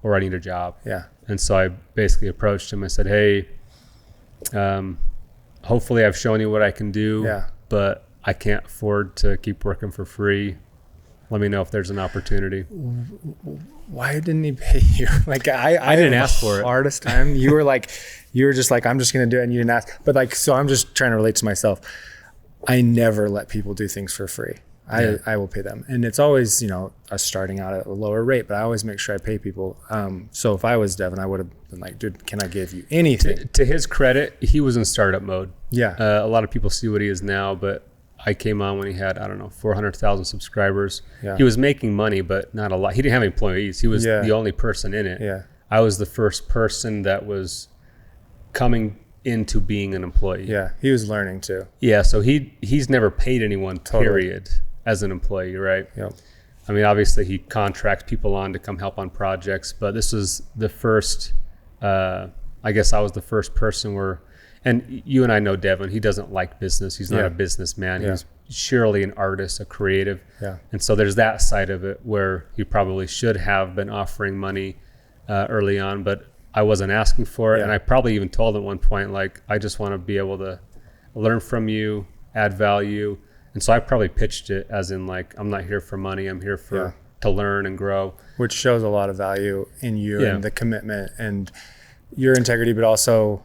[SPEAKER 1] or I need a job.
[SPEAKER 2] Yeah.
[SPEAKER 1] And so I basically approached him. I said, hey, hopefully I've shown you what I can do, but I can't afford to keep working for free. Let me know if there's an opportunity.
[SPEAKER 2] Why didn't he pay you? Like I
[SPEAKER 1] didn't ask for it.
[SPEAKER 2] Hardest time. You were just like, I'm just going to do it. And you didn't ask. But like, so I'm just trying to relate to myself. I never let people do things for free. I will pay them. And it's always, you know, us starting out at a lower rate, but I always make sure I pay people. So if I was Devin, I would have been like, dude, can I give you anything?
[SPEAKER 1] To his credit, he was in startup mode.
[SPEAKER 2] Yeah.
[SPEAKER 1] A lot of people see what he is now, but I came on when he had, 400,000 subscribers. Yeah. He was making money, but not a lot. He didn't have employees. He was the only person in it.
[SPEAKER 2] Yeah.
[SPEAKER 1] I was the first person that was coming into being an employee.
[SPEAKER 2] Yeah. He was learning too.
[SPEAKER 1] Yeah. So he's never paid anyone, period, as an employee, right?
[SPEAKER 2] Yep.
[SPEAKER 1] I mean, obviously he contracts people on to come help on projects, but this was the first, I guess I was the first person where, and you and I know Devon, he doesn't like business. He's not a businessman. He's surely an artist, a creative.
[SPEAKER 2] Yeah.
[SPEAKER 1] And so there's that side of it where he probably should have been offering money early on, but I wasn't asking for it. And I probably even told him at one point, like, I just want to be able to learn from you, add value. And so I probably pitched it as in like, I'm not here for money. I'm here to learn and grow.
[SPEAKER 2] Which shows a lot of value in you and the commitment and your integrity, but also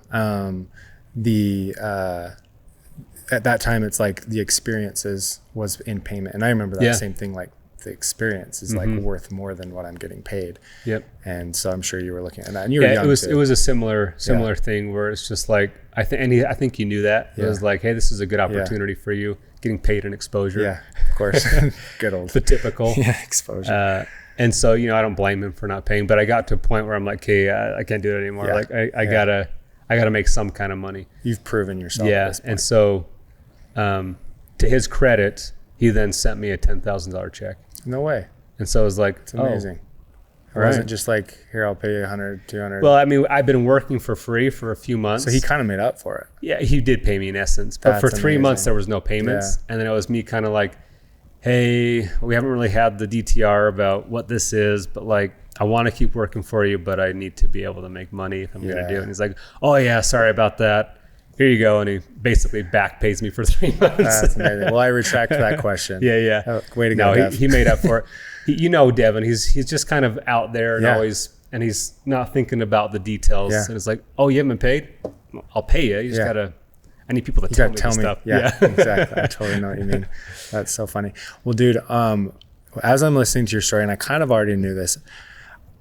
[SPEAKER 2] at that time it's like the experiences was in payment. And I remember that same thing, like the experience is like worth more than what I'm getting paid.
[SPEAKER 1] Yep.
[SPEAKER 2] And so I'm sure you were looking at that, and you were young
[SPEAKER 1] it was a similar thing where it's just like, I think you knew that. It was like, hey, this is a good opportunity for you, getting paid in exposure.
[SPEAKER 2] Yeah, of course. Good old.
[SPEAKER 1] The typical.
[SPEAKER 2] Exposure.
[SPEAKER 1] And so, you know, I don't blame him for not paying, but I got to a point where I'm like, hey, I can't do it anymore.
[SPEAKER 2] Yeah.
[SPEAKER 1] Like I gotta make some kind of money.
[SPEAKER 2] You've proven yourself.
[SPEAKER 1] Yeah.
[SPEAKER 2] At this point.
[SPEAKER 1] And so, to his credit, he then sent me a $10,000 check.
[SPEAKER 2] No way.
[SPEAKER 1] And so it was like,
[SPEAKER 2] it's amazing. Or was it just like, here, I'll pay you 100, 200?
[SPEAKER 1] Well, I mean, I've been working for free for a few months.
[SPEAKER 2] So he kind of made up for it.
[SPEAKER 1] Yeah, he did pay me in essence. But
[SPEAKER 2] That's
[SPEAKER 1] for 3
[SPEAKER 2] amazing.
[SPEAKER 1] months, there was no payments. And then it was me kind of like, hey, we haven't really had the DTR about what this is, but like, I want to keep working for you, but I need to be able to make money if I'm going to do it. And he's like, oh yeah, sorry about that. Here you go. And he basically back pays me for 3 months.
[SPEAKER 2] That's amazing. Well, I retract that question.
[SPEAKER 1] Yeah.
[SPEAKER 2] Oh, way to go, Dev.
[SPEAKER 1] He made up for it. You know, Devin, he's just kind of out there and always, and he's not thinking about the details. And it's like, oh, you haven't been paid? I'll pay you. You just gotta, I need people to tell me this stuff.
[SPEAKER 2] Yeah, exactly. I totally know what you mean. That's so funny. Well, dude, as I'm listening to your story, and I kind of already knew this,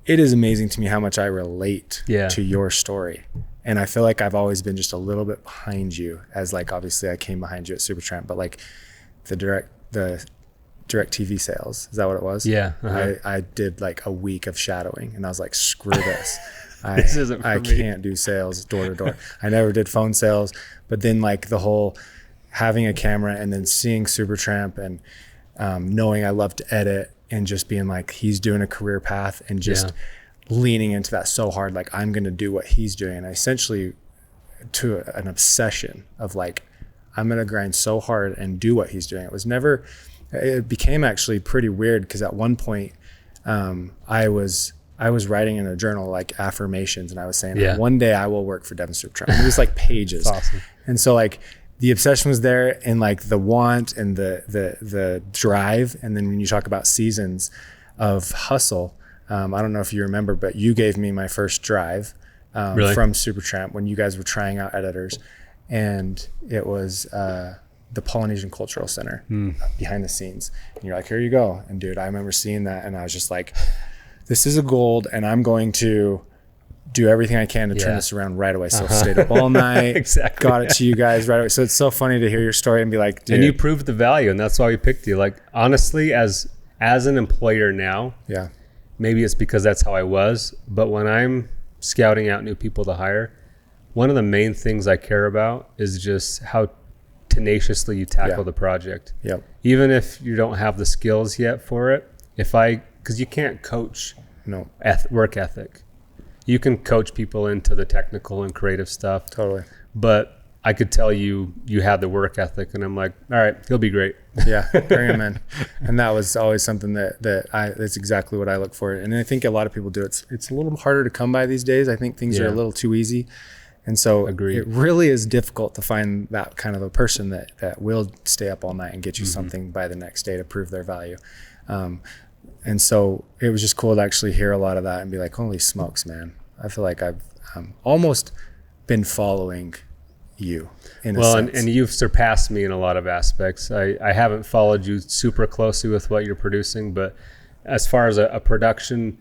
[SPEAKER 2] it is amazing to me how much I relate to your story. And I feel like I've always been just a little bit behind you, as like, obviously I came behind you at Supertramp, but like the direct TV sales, is that what it was?
[SPEAKER 1] Yeah.
[SPEAKER 2] I did like a week of shadowing, and I was like, screw this.
[SPEAKER 1] This isn't for
[SPEAKER 2] I
[SPEAKER 1] me.
[SPEAKER 2] can't do sales door to door. I never did phone sales, but then like the whole having a camera and then seeing Supertramp and knowing I love to edit and just being like, he's doing a career path and just leaning into that so hard, like I'm going to do what he's doing. And I essentially to an obsession of like, I'm going to grind so hard and do what he's doing. It became actually pretty weird because at one point I was writing in a journal like affirmations, and I was saying one day I will work for Devin Supertramp. It was like pages.
[SPEAKER 1] That's awesome.
[SPEAKER 2] And so like the obsession was there, and like the want and the drive. And then when you talk about seasons of hustle, I don't know if you remember, but you gave me my first drive
[SPEAKER 1] Really?
[SPEAKER 2] From Supertramp when you guys were trying out editors, and it was the Polynesian Cultural Center behind the scenes. And you're like, here you go. And dude, I remember seeing that, and I was just like, this is a gold, and I'm going to do everything I can to turn this around right away. So stayed up all night, got it to you guys right away. So it's so funny to hear your story and be like, dude.
[SPEAKER 1] And you proved the value, and that's why we picked you. Like, honestly, as an employer now, maybe it's because that's how I was, but when I'm scouting out new people to hire, one of the main things I care about is just how tenaciously you tackle the project. Even if you don't have the skills yet for it, because you can't coach work ethic. You can coach people into the technical and creative stuff.
[SPEAKER 2] Totally.
[SPEAKER 1] But I could tell you had the work ethic, and I'm like, all right, he'll be great.
[SPEAKER 2] Yeah, bring him in. And that was always something that's exactly what I look for. And I think a lot of people do. It's a little harder to come by these days. I think things are a little too easy. And so
[SPEAKER 1] Agreed.
[SPEAKER 2] It really is difficult to find that kind of a person that will stay up all night and get you something by the next day to prove their value. And so it was just cool to actually hear a lot of that and be like, holy smokes, man. I feel like I've almost been following you in a sense.
[SPEAKER 1] And you've surpassed me in a lot of aspects. I haven't followed you super closely with what you're producing, but as far as a production,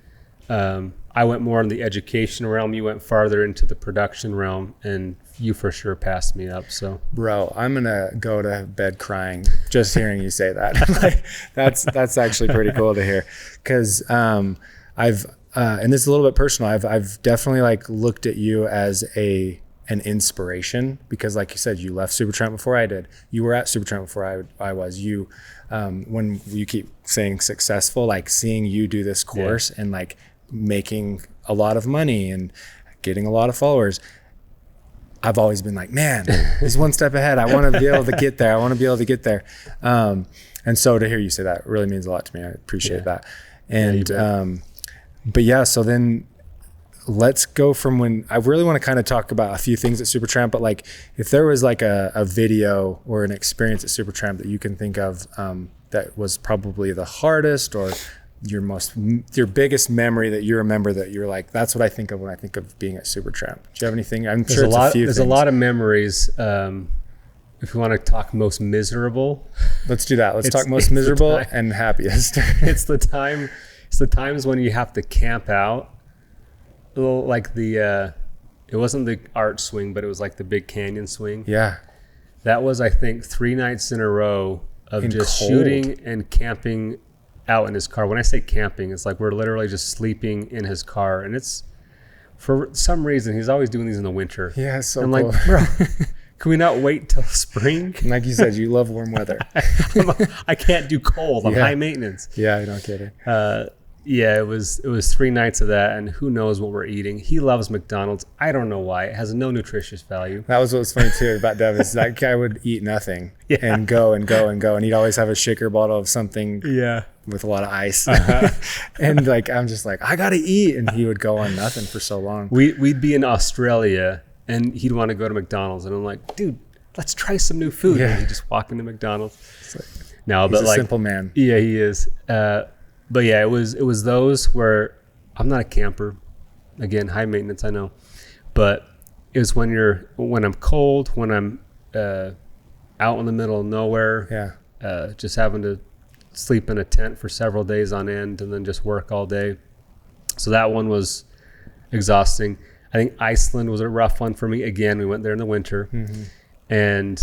[SPEAKER 1] I went more in the education realm. You went farther into the production realm, and you for sure passed me up. So, bro,
[SPEAKER 2] I'm gonna go to bed crying just hearing you say that. Like, that's actually pretty cool to hear, because and this is a little bit personal. I've definitely like looked at you as an inspiration, because like you said, you left Supertramp before I did. You were at Supertramp before I was. You when you keep saying successful, like seeing you do this course and like making a lot of money and getting a lot of followers, I've always been like, man, he's one step ahead. I want to be able to get there. And so to hear you say that really means a lot to me. I appreciate that. And but yeah, so then let's go from when I really want to kind of talk about a few things at Supertramp, but like if there was like a video or an experience at Supertramp that you can think of that was probably the hardest, or your biggest memory that you remember that you're like, that's what I think of when I think of being at Supertramp. Do you have anything? I'm sure there's
[SPEAKER 1] a lot of memories. If you want to talk most miserable,
[SPEAKER 2] let's do that. Let's talk most miserable and happiest.
[SPEAKER 1] It's the times when you have to camp out. Like it wasn't the arch swing, but it was like the big canyon swing.
[SPEAKER 2] Yeah.
[SPEAKER 1] That was, I think, 3 nights in a row of just shooting and camping out in his car. When I say camping, it's like we're literally just sleeping in his car. And it's, for some reason, he's always doing these in the winter.
[SPEAKER 2] Yeah, so
[SPEAKER 1] I'm
[SPEAKER 2] cool.
[SPEAKER 1] like, bro, can we not wait till spring?
[SPEAKER 2] And like you said, you love warm weather.
[SPEAKER 1] I can't do cold. I'm high maintenance.
[SPEAKER 2] Yeah, no kidding.
[SPEAKER 1] Yeah, it was 3 nights of that, and who knows what we're eating. He loves McDonald's. I don't know why. It has no nutritious value.
[SPEAKER 2] That was what was funny too about Devin. That guy would eat nothing and go, and he'd always have a shaker bottle of something with a lot of ice. And like I'm just like, I gotta eat, and he would go on nothing for so long.
[SPEAKER 1] We'd be in Australia, and he'd want to go to McDonald's, and I'm like, dude, let's try some new food. And he'd just walk into McDonald's.
[SPEAKER 2] He's a simple man.
[SPEAKER 1] Yeah, he is. But yeah, it was those where I'm not a camper. Again, high maintenance, I know. But it was when I'm cold, when I'm out in the middle of nowhere, just having to sleep in a tent for several days on end and then just work all day. So that one was exhausting. I think Iceland was a rough one for me. Again, we went there in the winter. Mm-hmm. And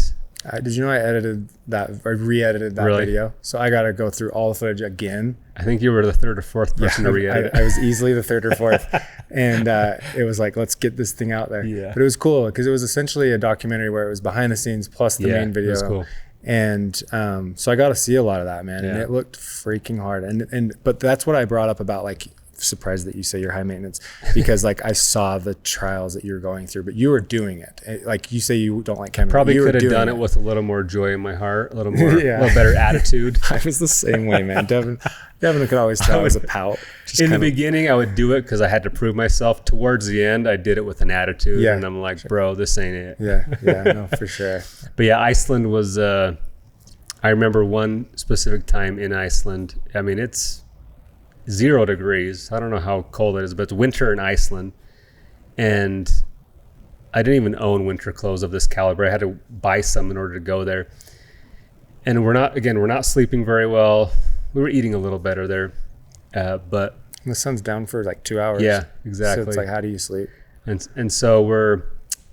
[SPEAKER 2] did you know I re-edited that video? So I got to go through all the footage again.
[SPEAKER 1] I think you were the 3rd or 4th person to re-edit.
[SPEAKER 2] I was easily the 3rd or 4th. And it was like, let's get this thing out there. Yeah. But it was cool because it was essentially a documentary where it was behind the scenes plus the main video. It was cool. And so I got to see a lot of that, man. And it looked freaking hard. But that's what I brought up about, like, surprised that you say you're high maintenance, because like I saw the trials that you were going through, but you were doing it. Like you say you don't like camping.
[SPEAKER 1] Probably could have done it with a little more joy in my heart, a little more, a little better attitude.
[SPEAKER 2] I was the same way, man. Devin could always tell I was a pout.
[SPEAKER 1] In the beginning, I would do it because I had to prove myself. Towards the end, I did it with an attitude, and I'm like, bro, this ain't it.
[SPEAKER 2] Yeah, no, for sure.
[SPEAKER 1] But yeah, Iceland was. I remember one specific time in Iceland. I mean, it's 0 degrees. I don't know how cold it is, but it's winter in Iceland. And I didn't even own winter clothes of this caliber. I had to buy some in order to go there. And we're not sleeping very well. We were eating a little better there. But
[SPEAKER 2] the sun's down for like 2 hours.
[SPEAKER 1] Yeah, exactly.
[SPEAKER 2] So it's like, how do you sleep?
[SPEAKER 1] And so we're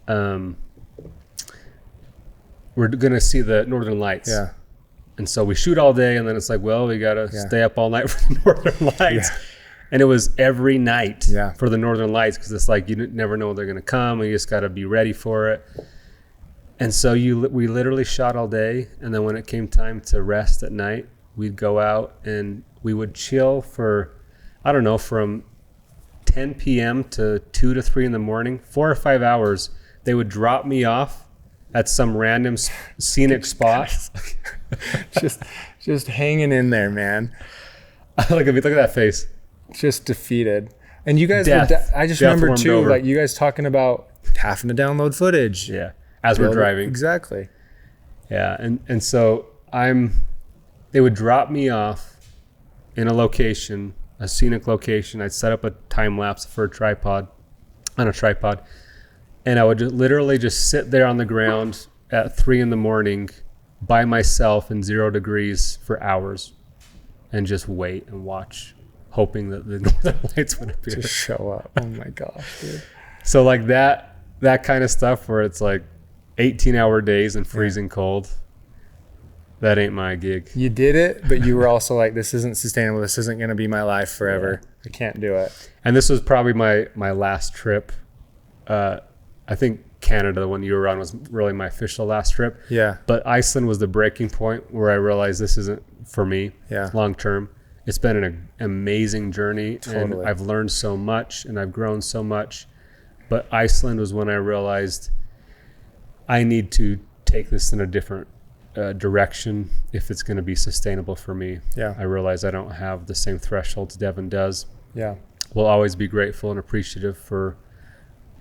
[SPEAKER 1] going to see the Northern Lights.
[SPEAKER 2] Yeah.
[SPEAKER 1] And so we shoot all day, and then it's like, well, we got to stay up all night for the Northern Lights. Yeah. And it was every night for the Northern Lights, because it's like you never know when they're going to come, and you just got to be ready for it. And so we literally shot all day, and then when it came time to rest at night, we'd go out and we would chill for, I don't know, from 10 p.m. to 2 to 3 in the morning, 4 or 5 hours. They would drop me off at some random scenic spot.
[SPEAKER 2] just hanging in there, man.
[SPEAKER 1] Look at that face.
[SPEAKER 2] Just defeated. And you guys, I just
[SPEAKER 1] Death
[SPEAKER 2] remember too,
[SPEAKER 1] over.
[SPEAKER 2] like you guys talking about having to download footage.
[SPEAKER 1] Yeah. As we're driving.
[SPEAKER 2] Exactly.
[SPEAKER 1] Yeah. And so they would drop me off in a location, a scenic location. I'd set up a time lapse on a tripod. And I would literally just sit there on the ground at 3 a.m. by myself in 0 degrees for hours and just wait and watch, hoping that the northern lights would appear.
[SPEAKER 2] Just show up. Oh my gosh, dude.
[SPEAKER 1] So like that kind of stuff where it's like 18-hour days and freezing cold. That ain't my gig.
[SPEAKER 2] You did it, but you were also like, this isn't sustainable. This isn't going to be my life forever. I can't do it.
[SPEAKER 1] And this was probably my last trip. I think Canada, the one you were on, was really my official last trip.
[SPEAKER 2] Yeah.
[SPEAKER 1] But Iceland was the breaking point where I realized this isn't for me long term. It's been an amazing journey.
[SPEAKER 2] Totally.
[SPEAKER 1] And I've learned so much and I've grown so much. But Iceland was when I realized I need to take this in a different direction if it's going to be sustainable for me.
[SPEAKER 2] Yeah.
[SPEAKER 1] I realize I don't have the same thresholds Devin does.
[SPEAKER 2] Yeah.
[SPEAKER 1] We'll always be grateful and appreciative for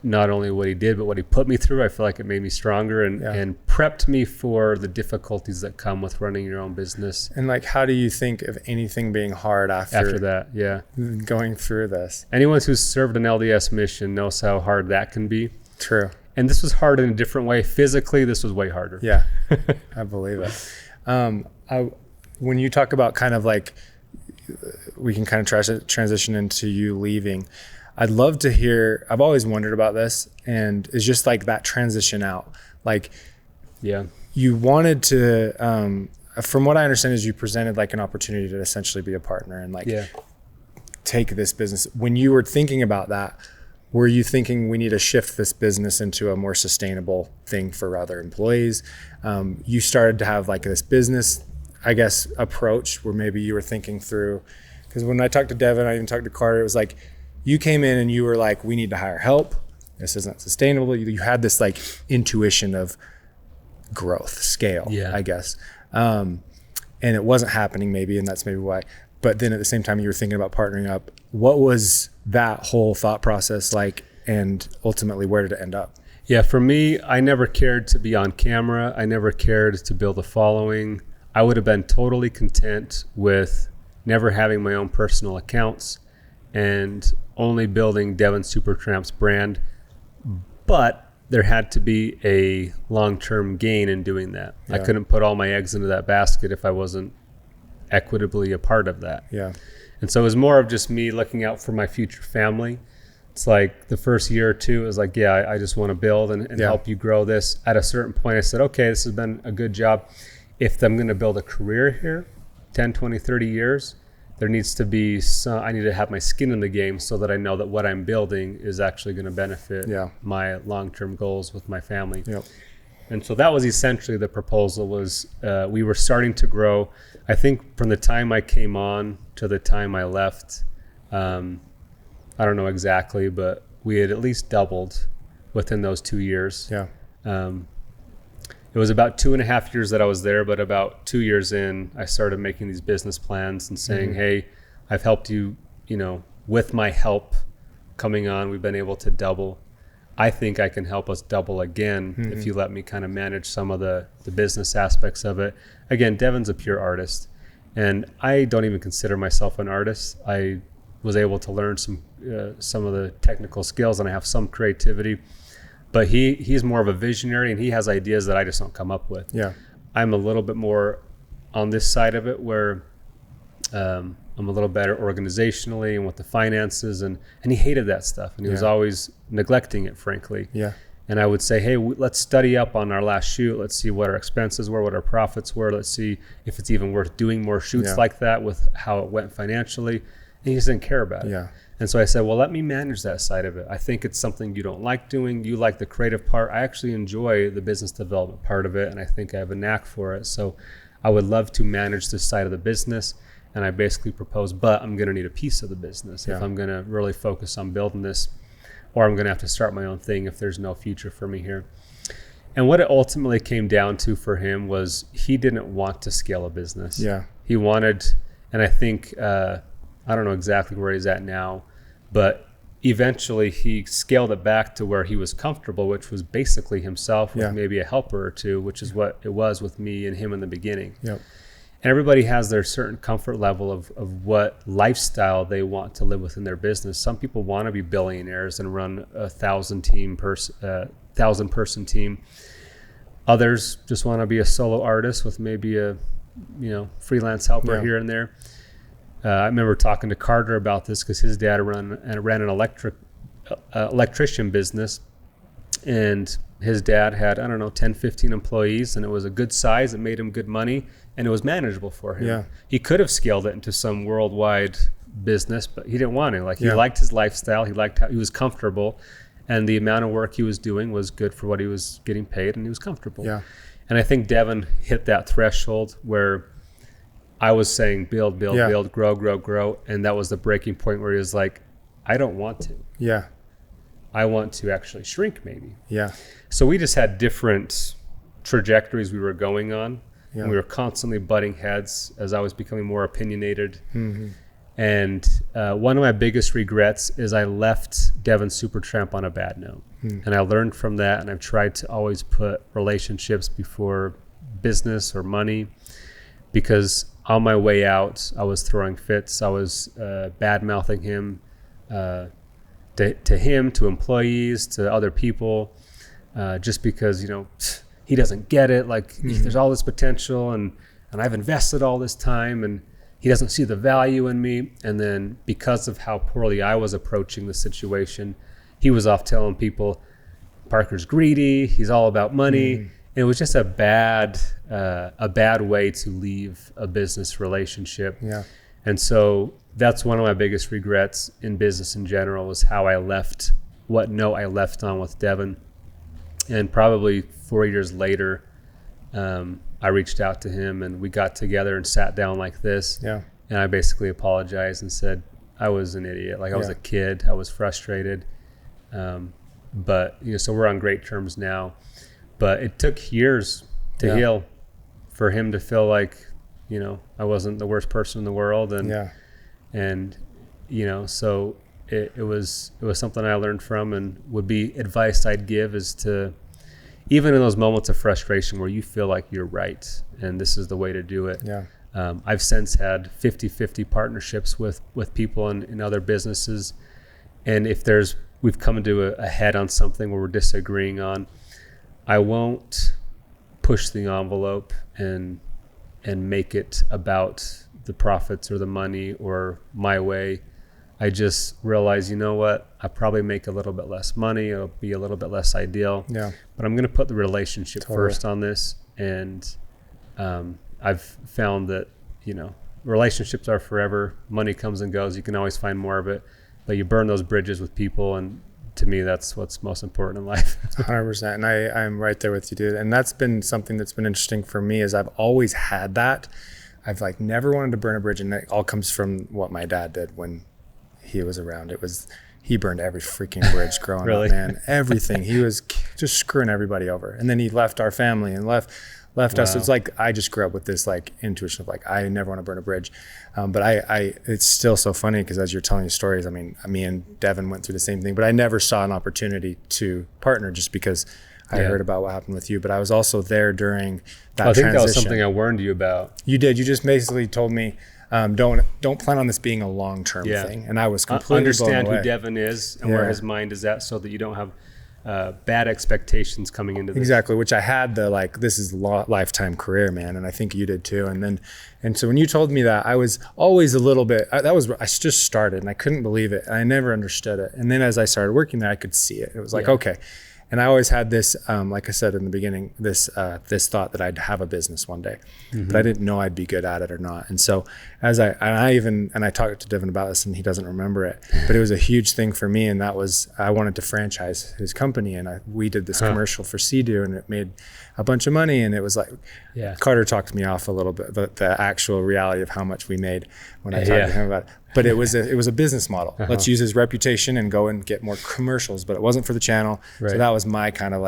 [SPEAKER 1] not only what he did, but what he put me through. I feel like it made me stronger and prepped me for the difficulties that come with running your own business.
[SPEAKER 2] And like, how do you think of anything being hard after
[SPEAKER 1] that? Yeah.
[SPEAKER 2] Going through this?
[SPEAKER 1] Anyone who's served an LDS mission knows how hard that can be.
[SPEAKER 2] True.
[SPEAKER 1] And this was hard in a different way. Physically, this was way harder.
[SPEAKER 2] Yeah, I believe it. When you talk about kind of like, we can kind of transition into you leaving. I'd love to hear, I've always wondered about this, and it's just like that transition out. Like, you wanted to, from what I understand is you presented like an opportunity to essentially be a partner and like take this business. When you were thinking about that, were you thinking we need to shift this business into a more sustainable thing for other employees? You started to have like this business, I guess, approach where maybe you were thinking through, because when I talked to Devin, I even talked to Carter, it was like, you came in and you were like, we need to hire help. This isn't sustainable. You had this like intuition of growth, scale, I guess. And it wasn't happening maybe, and that's maybe why. But then at the same time, you were thinking about partnering up. What was that whole thought process like, and ultimately where did it end up?
[SPEAKER 1] Yeah, for me, I never cared to be on camera. I never cared to build a following. I would have been totally content with never having my own personal accounts and only building Devin Supertramp's brand. But there had to be a long-term gain in doing that. I couldn't put all my eggs into that basket if I wasn't equitably a part of that.
[SPEAKER 2] Yeah.
[SPEAKER 1] And so it was more of just me looking out for my future family. It's like the first year or two, it was like, I just want to build and help you grow this. At a certain point, I said, okay, this has been a good job. If I'm going to build a career here, 10, 20, 30 years, there needs to be I need to have my skin in the game so that I know that what I'm building is actually going to benefit my long-term goals with my family.
[SPEAKER 2] Yep.
[SPEAKER 1] And so that was essentially the proposal was we were starting to grow. I think from the time I came on to the time I left, I don't know exactly, but we had at least doubled within those 2 years. Yeah. It was about 2.5 years that I was there, but about 2 years in, I started making these business plans and saying, hey, I've helped you, with my help coming on, we've been able to double. I think I can help us double again if you let me kind of manage some of the business aspects of it. Again, Devin's a pure artist, and I don't even consider myself an artist. I was able to learn some of the technical skills, and I have some creativity. But he's more of a visionary, and he has ideas that I just don't come up with. Yeah, I'm a little bit more on this side of it where I'm a little better organizationally and with the finances, and he hated that stuff, and he was always neglecting it, frankly. Yeah. And I would say, hey, let's study up on our last shoot. Let's see what our expenses were, what our profits were. Let's see if it's even worth doing more shoots like that with how it went financially. And he just didn't care about it. Yeah. And so I said, well, let me manage that side of it. I think it's something you don't like doing. You like the creative part. I actually enjoy the business development part of it, and I think I have a knack for it. So I would love to manage this side of the business. And I basically proposed, but I'm going to need a piece of the business if I'm going to really focus on building this, or I'm going to have to start my own thing if there's no future for me here. And what it ultimately came down to for him was he didn't want to scale a business.
[SPEAKER 2] Yeah.
[SPEAKER 1] He wanted, and I think, I don't know exactly where he's at now, but eventually he scaled it back to where he was comfortable, which was basically himself with maybe a helper or two, which is what it was with me and him in the beginning.
[SPEAKER 2] Yep.
[SPEAKER 1] And everybody has their certain comfort level of what lifestyle they want to live within their business. Some people want to be billionaires and run a 1,000-person team. Others just want to be a solo artist with maybe a, freelance helper here and there. I remember talking to Carter about this because his dad ran an electrician business, and his dad had, 10, 15 employees, and it was a good size. It made him good money, and it was manageable for him. Yeah. He could have scaled it into some worldwide business, but he didn't want to. He liked his lifestyle. He liked how he was comfortable, and the amount of work he was doing was good for what he was getting paid, and he was comfortable. Yeah. And I think Devin hit that threshold where I was saying build, grow. And that was the breaking point where he was like, I don't want to. Yeah. I want to actually shrink maybe. Yeah. So we just had different trajectories we were going on. Yeah. And we were constantly butting heads as I was becoming more opinionated. Mm-hmm. And one of my biggest regrets is I left Devin Supertramp on a bad note. Mm. And I learned from that, and I've tried to always put relationships before business or money, because on my way out, I was throwing fits. I was bad-mouthing him, to him, to employees, to other people, just because, he doesn't get it. There's all this potential, and I've invested all this time, and he doesn't see the value in me. And then because of how poorly I was approaching the situation, he was off telling people, Parker's greedy, he's all about money. Mm. It was just a bad way to leave a business relationship. Yeah. And so that's one of my biggest regrets in business in general, was how I left, what note I left on with Devin. And probably 4 years later, I reached out to him, and we got together and sat down like this. Yeah. And I basically apologized and said, I was an idiot. I was a kid. I was frustrated. But, so we're on great terms now. But it took years to heal for him to feel like, I wasn't the worst person in the world. And so it was something I learned from, and would be advice I'd give is to, even in those moments of frustration where you feel like you're right and this is the way to do it. Yeah. I've since had 50-50 partnerships with people in other businesses. And if we've come to a head on something where we're disagreeing on, I won't push the envelope and make it about the profits or the money or my way. I just realize, what? I probably make a little bit less money. It'll be a little bit less ideal. Yeah. But I'm going to put the relationship first on this. And I've found that, relationships are forever. Money comes and goes. You can always find more of it. But you burn those bridges with people, and to me, that's what's most important in life.
[SPEAKER 2] 100%. And I'm right there with you, dude. And that's been something that's been interesting for me, is I've always had that. I've never wanted to burn a bridge. And it all comes from what my dad did when he was around. He burned every freaking bridge growing really? Up, man. Everything. He was just screwing everybody over. And then he left our family and left us. So it's I just grew up with this intuition of I never want to burn a bridge. But it's still so funny, because as you're telling your stories, me and Devin went through the same thing, but I never saw an opportunity to partner just because I heard about what happened with you. But I was also there during that transition. I think that was
[SPEAKER 1] something I warned you about.
[SPEAKER 2] You did. You just basically told me, don't plan on this being a long-term thing. And I was completely
[SPEAKER 1] understand
[SPEAKER 2] blown away.
[SPEAKER 1] Who Devin is and where his mind is at, so that you don't have bad expectations coming into this.
[SPEAKER 2] Exactly, which I had this is lifetime career, man, and I think you did too. And so when you told me that, I was always a little bit, I just started and I couldn't believe it, and I never understood it. And then as I started working there, I could see it. It was okay. And I always had this, like I said in the beginning, this thought that I'd have a business one day, but I didn't know I'd be good at it or not. And so I talked to Devin about this, and he doesn't remember it, but it was a huge thing for me. And that was, I wanted to franchise his company, and we did this commercial for Sea-Doo, and it made a bunch of money. And it was Carter talked me off a little bit, the actual reality of how much we made when I talked to him about it. But it was a business model. Let's use his reputation and go and get more commercials. But it wasn't for the channel. Right. So that was my kind of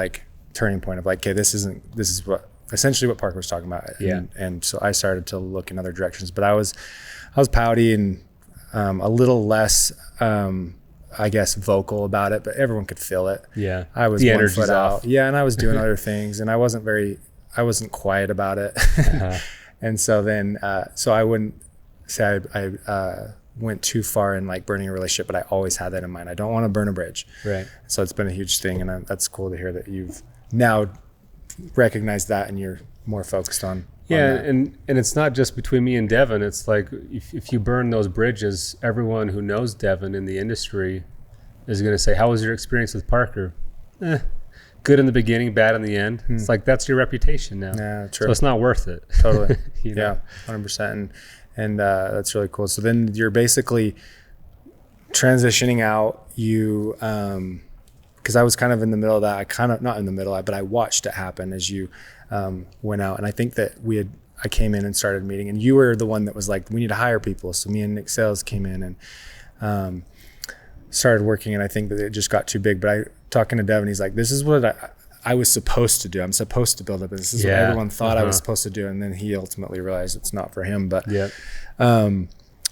[SPEAKER 2] turning point of like, okay, this is what essentially what Parker was talking about. And so I started to look in other directions, but I was pouty and a little less, I guess, vocal about it, but everyone could feel it.
[SPEAKER 1] Yeah.
[SPEAKER 2] I was
[SPEAKER 1] the
[SPEAKER 2] 1
[SPEAKER 1] energy's
[SPEAKER 2] foot out.
[SPEAKER 1] off.
[SPEAKER 2] Yeah. And I was doing other things, and I wasn't quiet about it. And so then, so I wouldn't say I went too far in like burning a relationship, but I always had that in mind. I don't want to burn a bridge.
[SPEAKER 1] Right.
[SPEAKER 2] So it's been a huge thing. And that's cool to hear that you've now recognized that and you're more focused on.
[SPEAKER 1] Yeah. And it's not just between me and Devon. It's like, if you burn those bridges, everyone who knows Devon in the industry is going to say, how was your experience with Parker? Good in the beginning, bad in the end. It's like, that's your reputation now.
[SPEAKER 2] Yeah, true.
[SPEAKER 1] So it's not worth it.
[SPEAKER 2] Totally.
[SPEAKER 1] You know?
[SPEAKER 2] Yeah, 100%. And that's really cool. So then you're basically transitioning out. You, because I was kind of in the middle of that. Not in the middle, but I watched it happen as you went out. And I think that I came in and started meeting, and you were the one that was like, we need to hire people. So me and Nick Sales came in and started working. And I think that it just got too big. But talking to Devin, he's like, this is what I was supposed to do. I'm supposed to build a business. This is what everyone thought I was supposed to do. And then he ultimately realized it's not for him. But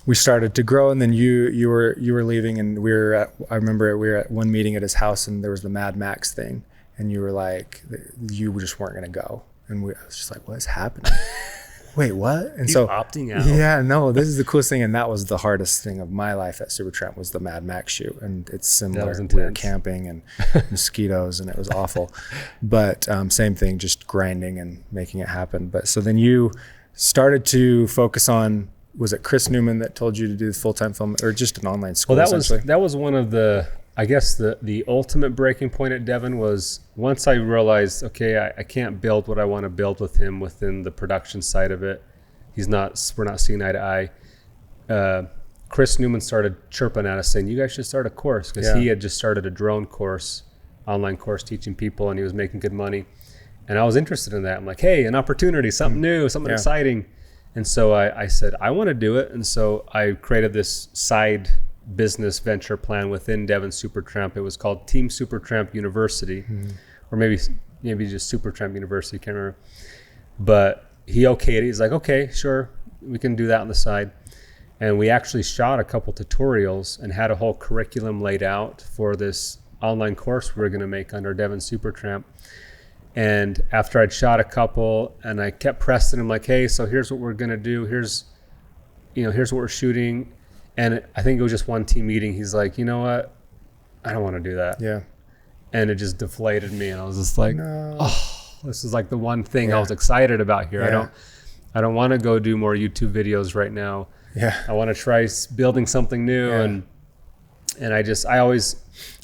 [SPEAKER 2] we started to grow, and then you were leaving, and I remember we were at one meeting at his house, and there was the Mad Max thing, and you were like, you just weren't going to go. And I was just like, what is happening? Wait, what? And
[SPEAKER 1] He's
[SPEAKER 2] so
[SPEAKER 1] opting out.
[SPEAKER 2] Yeah, no, this is the coolest thing. And that was the hardest thing of my life at Supertramp, was the Mad Max shoot. And it's similar. We were camping and mosquitoes, and it was awful. But same thing, just grinding and making it happen. But so then you started to focus on, was it Chris Newman that told you to do the full-time film, or just an online school?
[SPEAKER 1] Well, that was one of the, I guess the ultimate breaking point at Devon was once I realized, okay, I can't build what I want to build with him within the production side of it. We're not seeing eye to eye. Chris Newman started chirping at us saying, you guys should start a course, because he had just started a drone course, online course teaching people, and he was making good money. And I was interested in that. I'm like, hey, an opportunity, something new, something exciting. And so I said, I want to do it. And so I created this side business venture plan within Devin Supertramp. It was called Team Supertramp University, or maybe just Supertramp University, can't remember. But he okayed it. He's like, okay, sure, we can do that on the side. And we actually shot a couple tutorials and had a whole curriculum laid out for this online course we were going to make under Devin Supertramp. And after I'd shot a couple, and I kept pressing him like, hey, so here's what we're going to do. Here's what we're shooting. And I think it was just one team meeting. He's like, you know what? I don't want to do that. Yeah. And it just deflated me. And I was just like, this is like the one thing I was excited about here. Yeah. I don't want to go do more YouTube videos right now. Yeah. I want to try building something new. Yeah. And I always,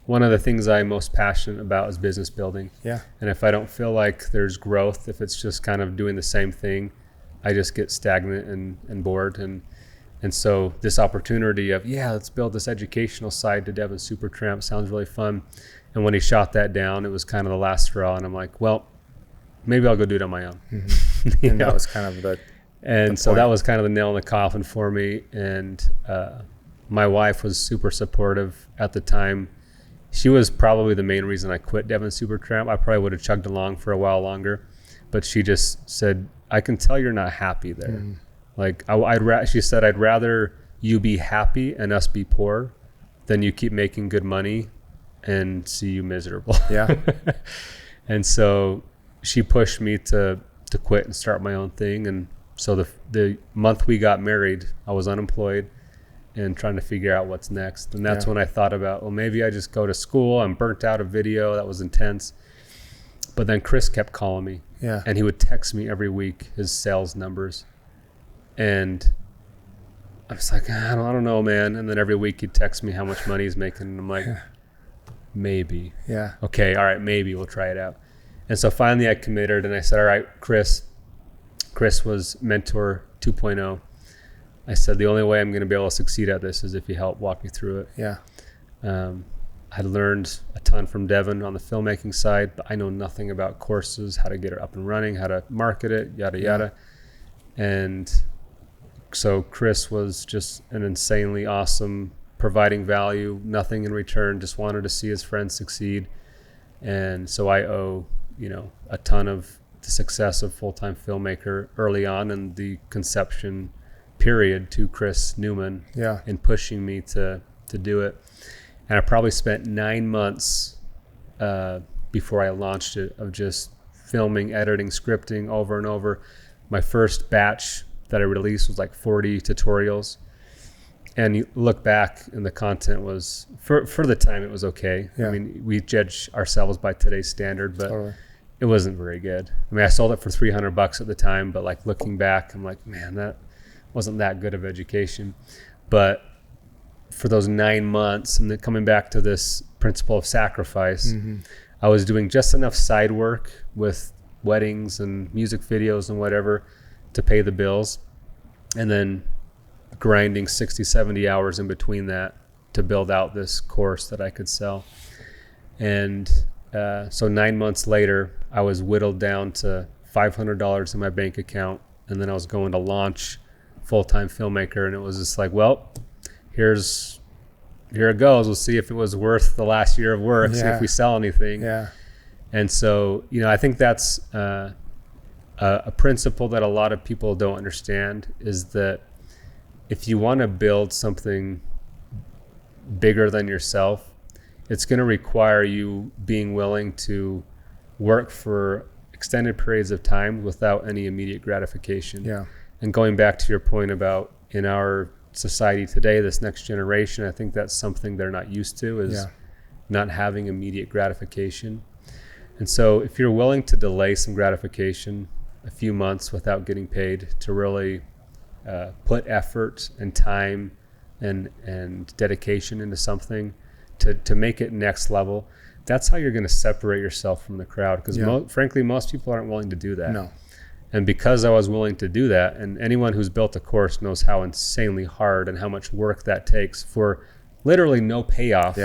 [SPEAKER 1] one of the things I'm most passionate about is business building. Yeah. And if I don't feel like there's growth, if it's just kind of doing the same thing, I just get stagnant and bored. And so this opportunity of, let's build this educational side to Devin Supertramp sounds really fun. And when he shot that down, it was kind of the last straw. And I'm like, well, maybe I'll go do it on my own. Mm-hmm.
[SPEAKER 2] And that was kind of the
[SPEAKER 1] so that was kind of the nail in the coffin for me. And my wife was super supportive at the time. She was probably the main reason I quit Devin Supertramp. I probably would have chugged along for a while longer, but she just said, I can tell you're not happy there. Mm-hmm. Like she said, I'd rather you be happy and us be poor than you keep making good money and see you miserable. Yeah. And so she pushed me to quit and start my own thing. And so the month we got married, I was unemployed and trying to figure out what's next. And that's when I thought about, well, maybe I just go to school. I'm burnt out of video. That was intense. But then Chris kept calling me. Yeah. And he would text me every week his sales numbers. And I was like, I don't know, man. And then every week he'd text me how much money he's making. And I'm like, maybe. Yeah. Okay, all right, maybe we'll try it out. And so finally I committed, and I said, all right, Chris was mentor 2.0. I said, the only way I'm going to be able to succeed at this is if you help walk me through it. Yeah. I learned a ton from Devin on the filmmaking side, but I know nothing about courses, how to get it up and running, how to market it, yada, yada. And so Chris was just an insanely awesome, providing value, nothing in return, just wanted to see his friends succeed. And so I owe a ton of the success of Full-Time Filmmaker early on in the conception period to Chris Newman in pushing me to do it. And I probably spent 9 months before I launched it of just filming, editing, scripting over and over. My first batch that I released was like 40 tutorials. And you look back and the content was, for the time, it was okay. I mean, we judge ourselves by today's standard, but it wasn't very good. I mean, I sold it for $300 at the time, but like looking back, I'm like, man, that wasn't that good of education. But for those 9 months, and then coming back to this principle of sacrifice, I was doing just enough side work with weddings and music videos and whatever to pay the bills, and then grinding 60, 70 hours in between that to build out this course that I could sell. And so 9 months later, I was whittled down to $500 in my bank account, and then I was going to launch Full-Time Filmmaker, and it was just like, well, here it goes. We'll see if it was worth the last year of work, see if we sell anything. And so, I think that's a principle that a lot of people don't understand, is that if you want to build something bigger than yourself, it's going to require you being willing to work for extended periods of time without any immediate gratification. And going back to your point about in our society today, this next generation, I think that's something they're not used to, is not having immediate gratification. And so if you're willing to delay some gratification a few months without getting paid, to really put effort and time and dedication into something to make it next level, that's how you're going to separate yourself from the crowd. Because frankly, most people aren't willing to do that. No. And because I was willing to do that, and anyone who's built a course knows how insanely hard and how much work that takes for literally no payoff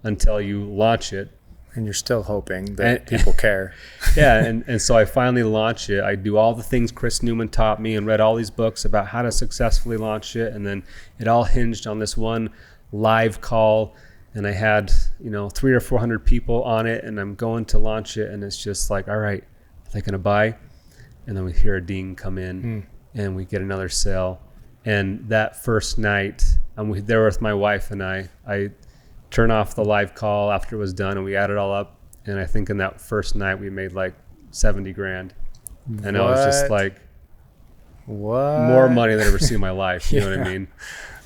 [SPEAKER 1] until you launch it.
[SPEAKER 2] And you're still hoping that people care.
[SPEAKER 1] And so I finally launch it. I do all the things Chris Newman taught me and read all these books about how to successfully launch it. And then it all hinged on this one live call. And I had, 300 or 400 people on it, and I'm going to launch it. And it's just like, all right, are they going to buy? And then we hear a ding come in and we get another sale. And that first night, I'm there with my wife, and I turn off the live call after it was done, and we add it all up. And I think in that first night we made like 70 grand. And I was just like,
[SPEAKER 2] what?
[SPEAKER 1] More money than I've ever seen in my life. You know what I mean?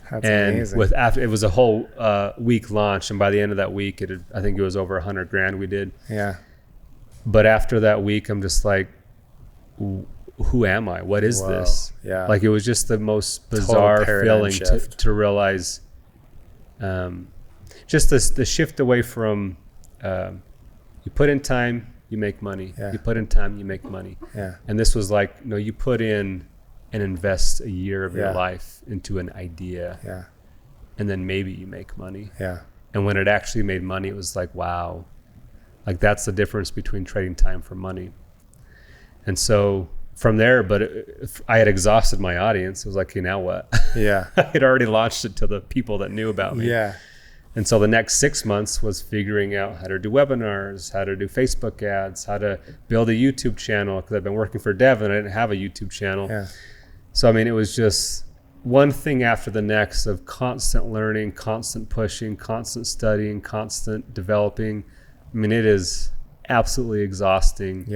[SPEAKER 2] That's
[SPEAKER 1] and
[SPEAKER 2] amazing.
[SPEAKER 1] it was a whole week launch. And by the end of that week, I think it was over 100 grand we did. But after that week, I'm just like, who am I? What is this? Like, it was just the most bizarre feeling to realize, just the shift away from, you put in time, you make money. You put in time, you make money. And this was like, no, you put in and invest a year of your life into an idea. And then maybe you make money. And when it actually made money, it was like, wow, like that's the difference between trading time for money. And so from there, I had exhausted my audience. It was like, okay, now what? I had already launched it to the people that knew about me. And so the next 6 months was figuring out how to do webinars, how to do Facebook ads, how to build a YouTube channel. Because I've been working for Devon, I didn't have a YouTube channel. So, I mean, it was just one thing after the next of constant learning, constant pushing, constant studying, constant developing. I mean, it is absolutely exhausting.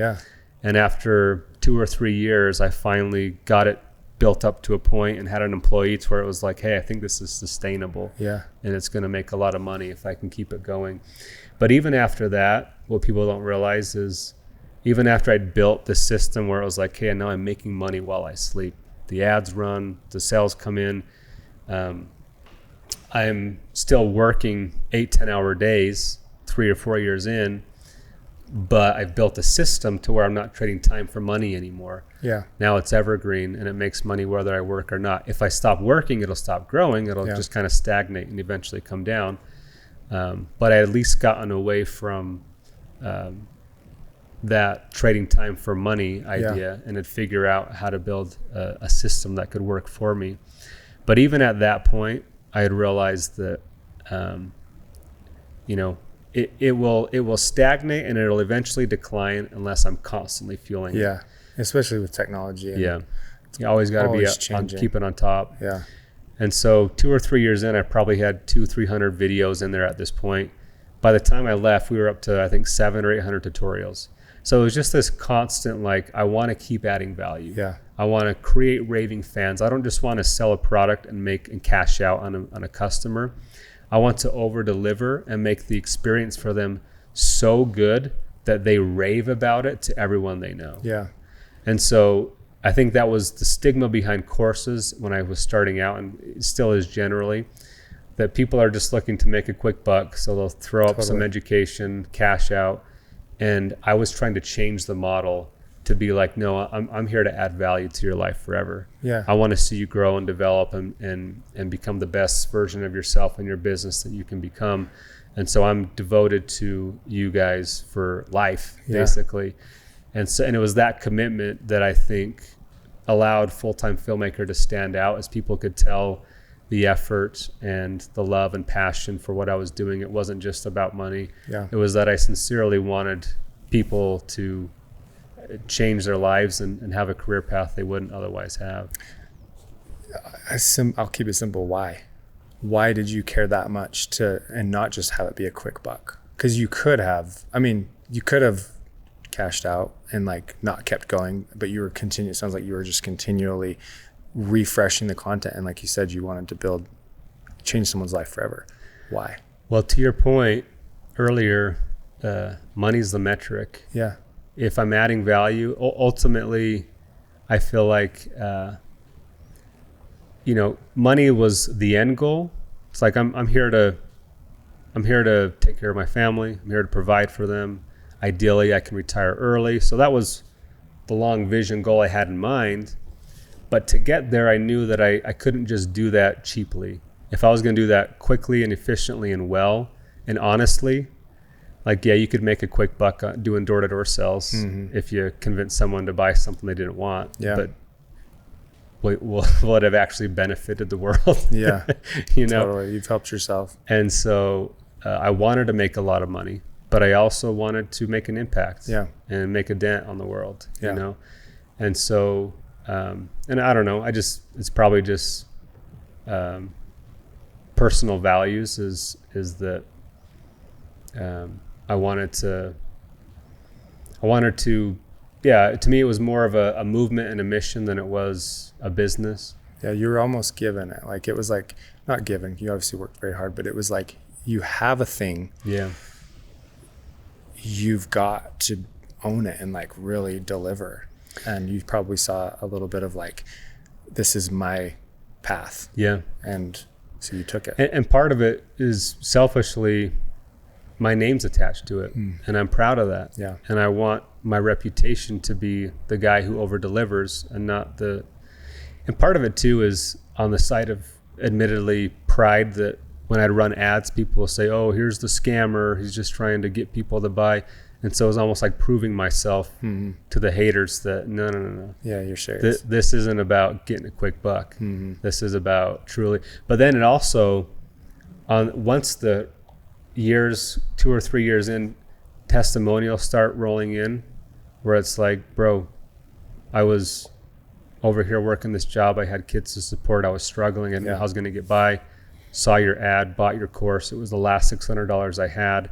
[SPEAKER 1] And after 2 or 3 years, I finally got it built up to a point and had an employee to where it was like, hey, I think this is sustainable. And it's going to make a lot of money if I can keep it going. But even after that, what people don't realize is even after I'd built the system where it was like, hey, now I'm making money while I sleep. The ads run, the sales come in. I'm still working 8-10 hour days, 3 or 4 years in. But I've built a system to where I'm not trading time for money anymore. Now it's evergreen, and it makes money whether I work or not. If I stop working, it'll stop growing. It'll just kind of stagnate and eventually come down. But I at least gotten away from that trading time for money idea and had figured out how to build a system that could work for me. But even at that point, I had realized that, it will stagnate and it'll eventually decline unless I'm constantly fueling it.
[SPEAKER 2] Especially with technology.
[SPEAKER 1] You always got to be keeping on top. And so 2 or 3 years in, I probably had 200-300 videos in there at this point. By the time I left, we were up to, I think, 700 or 800 tutorials. So it was just this constant, like, I want to keep adding value. I want to create raving fans. I don't just want to sell a product and cash out on a customer. I want to over deliver and make the experience for them so good that they rave about it to everyone they know. And so I think that was the stigma behind courses when I was starting out, and it still is generally, that people are just looking to make a quick buck. So they'll throw up some education, cash out. And I was trying to change the model to be like, no, I'm here to add value to your life forever. I want to see you grow and develop and become the best version of yourself and your business that you can become. And so I'm devoted to you guys for life, basically. And it was that commitment that I think allowed Full-Time Filmmaker to stand out, as people could tell the effort and the love and passion for what I was doing. It wasn't just about money. It was that I sincerely wanted people to change their lives and have a career path they wouldn't otherwise have.
[SPEAKER 2] I'll keep it simple. Why did you care that much and not just have it be a quick buck? Because you could have cashed out and like not kept going, but it sounds like you were just continually refreshing the content. And like you said, you wanted to change someone's life forever. Why?
[SPEAKER 1] Well, to your point earlier, money's the metric. If I'm adding value, ultimately, I feel like, money was the end goal. It's like, I'm here to take care of my family. I'm here to provide for them. Ideally, I can retire early. So that was the long vision goal I had in mind. But to get there, I knew that I couldn't just do that cheaply. If I was going to do that quickly and efficiently and well and honestly, like, you could make a quick buck doing door-to-door sales if you convince someone to buy something they didn't want. But will it have actually benefited the world?
[SPEAKER 2] Totally. You've helped yourself.
[SPEAKER 1] And so I wanted to make a lot of money, but I also wanted to make an impact and make a dent on the world, you know? And so, and I don't know, it's probably just personal values is that I wanted to, to me, it was more of a movement and a mission than it was a business.
[SPEAKER 2] You were almost given it. Like, it was like, not given, you obviously worked very hard, but it was like, you have a thing. You've got to own it and like really deliver. And you probably saw a little bit of like, this is my path. And so you took it.
[SPEAKER 1] And part of it is selfishly, my name's attached to it, and I'm proud of that. And I want my reputation to be the guy who over delivers and not and part of it too is on the side of admittedly pride, that when I'd run ads, people will say, oh, here's the scammer. He's just trying to get people to buy. And so it was almost like proving myself to the haters that no.
[SPEAKER 2] You're serious.
[SPEAKER 1] This isn't about getting a quick buck. This is about truly. But then it also, once the 2 or 3 years in, testimonials start rolling in, where it's like, bro, I was over here working this job. I had kids to support. I was struggling and I was going to get by. Saw your ad, bought your course. It was the last $600 I had,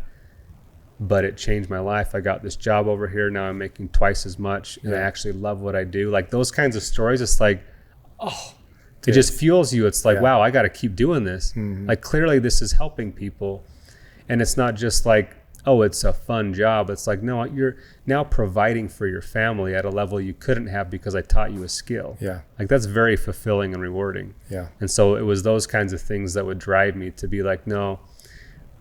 [SPEAKER 1] but it changed my life. I got this job over here. Now I'm making twice as much, and I actually love what I do. Like, those kinds of stories, it's like, it just fuels you. It's like, wow, I got to keep doing this. Like, clearly this is helping people. And it's not just like, oh, it's a fun job. It's like, no, you're now providing for your family at a level you couldn't have because I taught you a skill. Like, that's very fulfilling and rewarding. And so it was those kinds of things that would drive me to be like, no,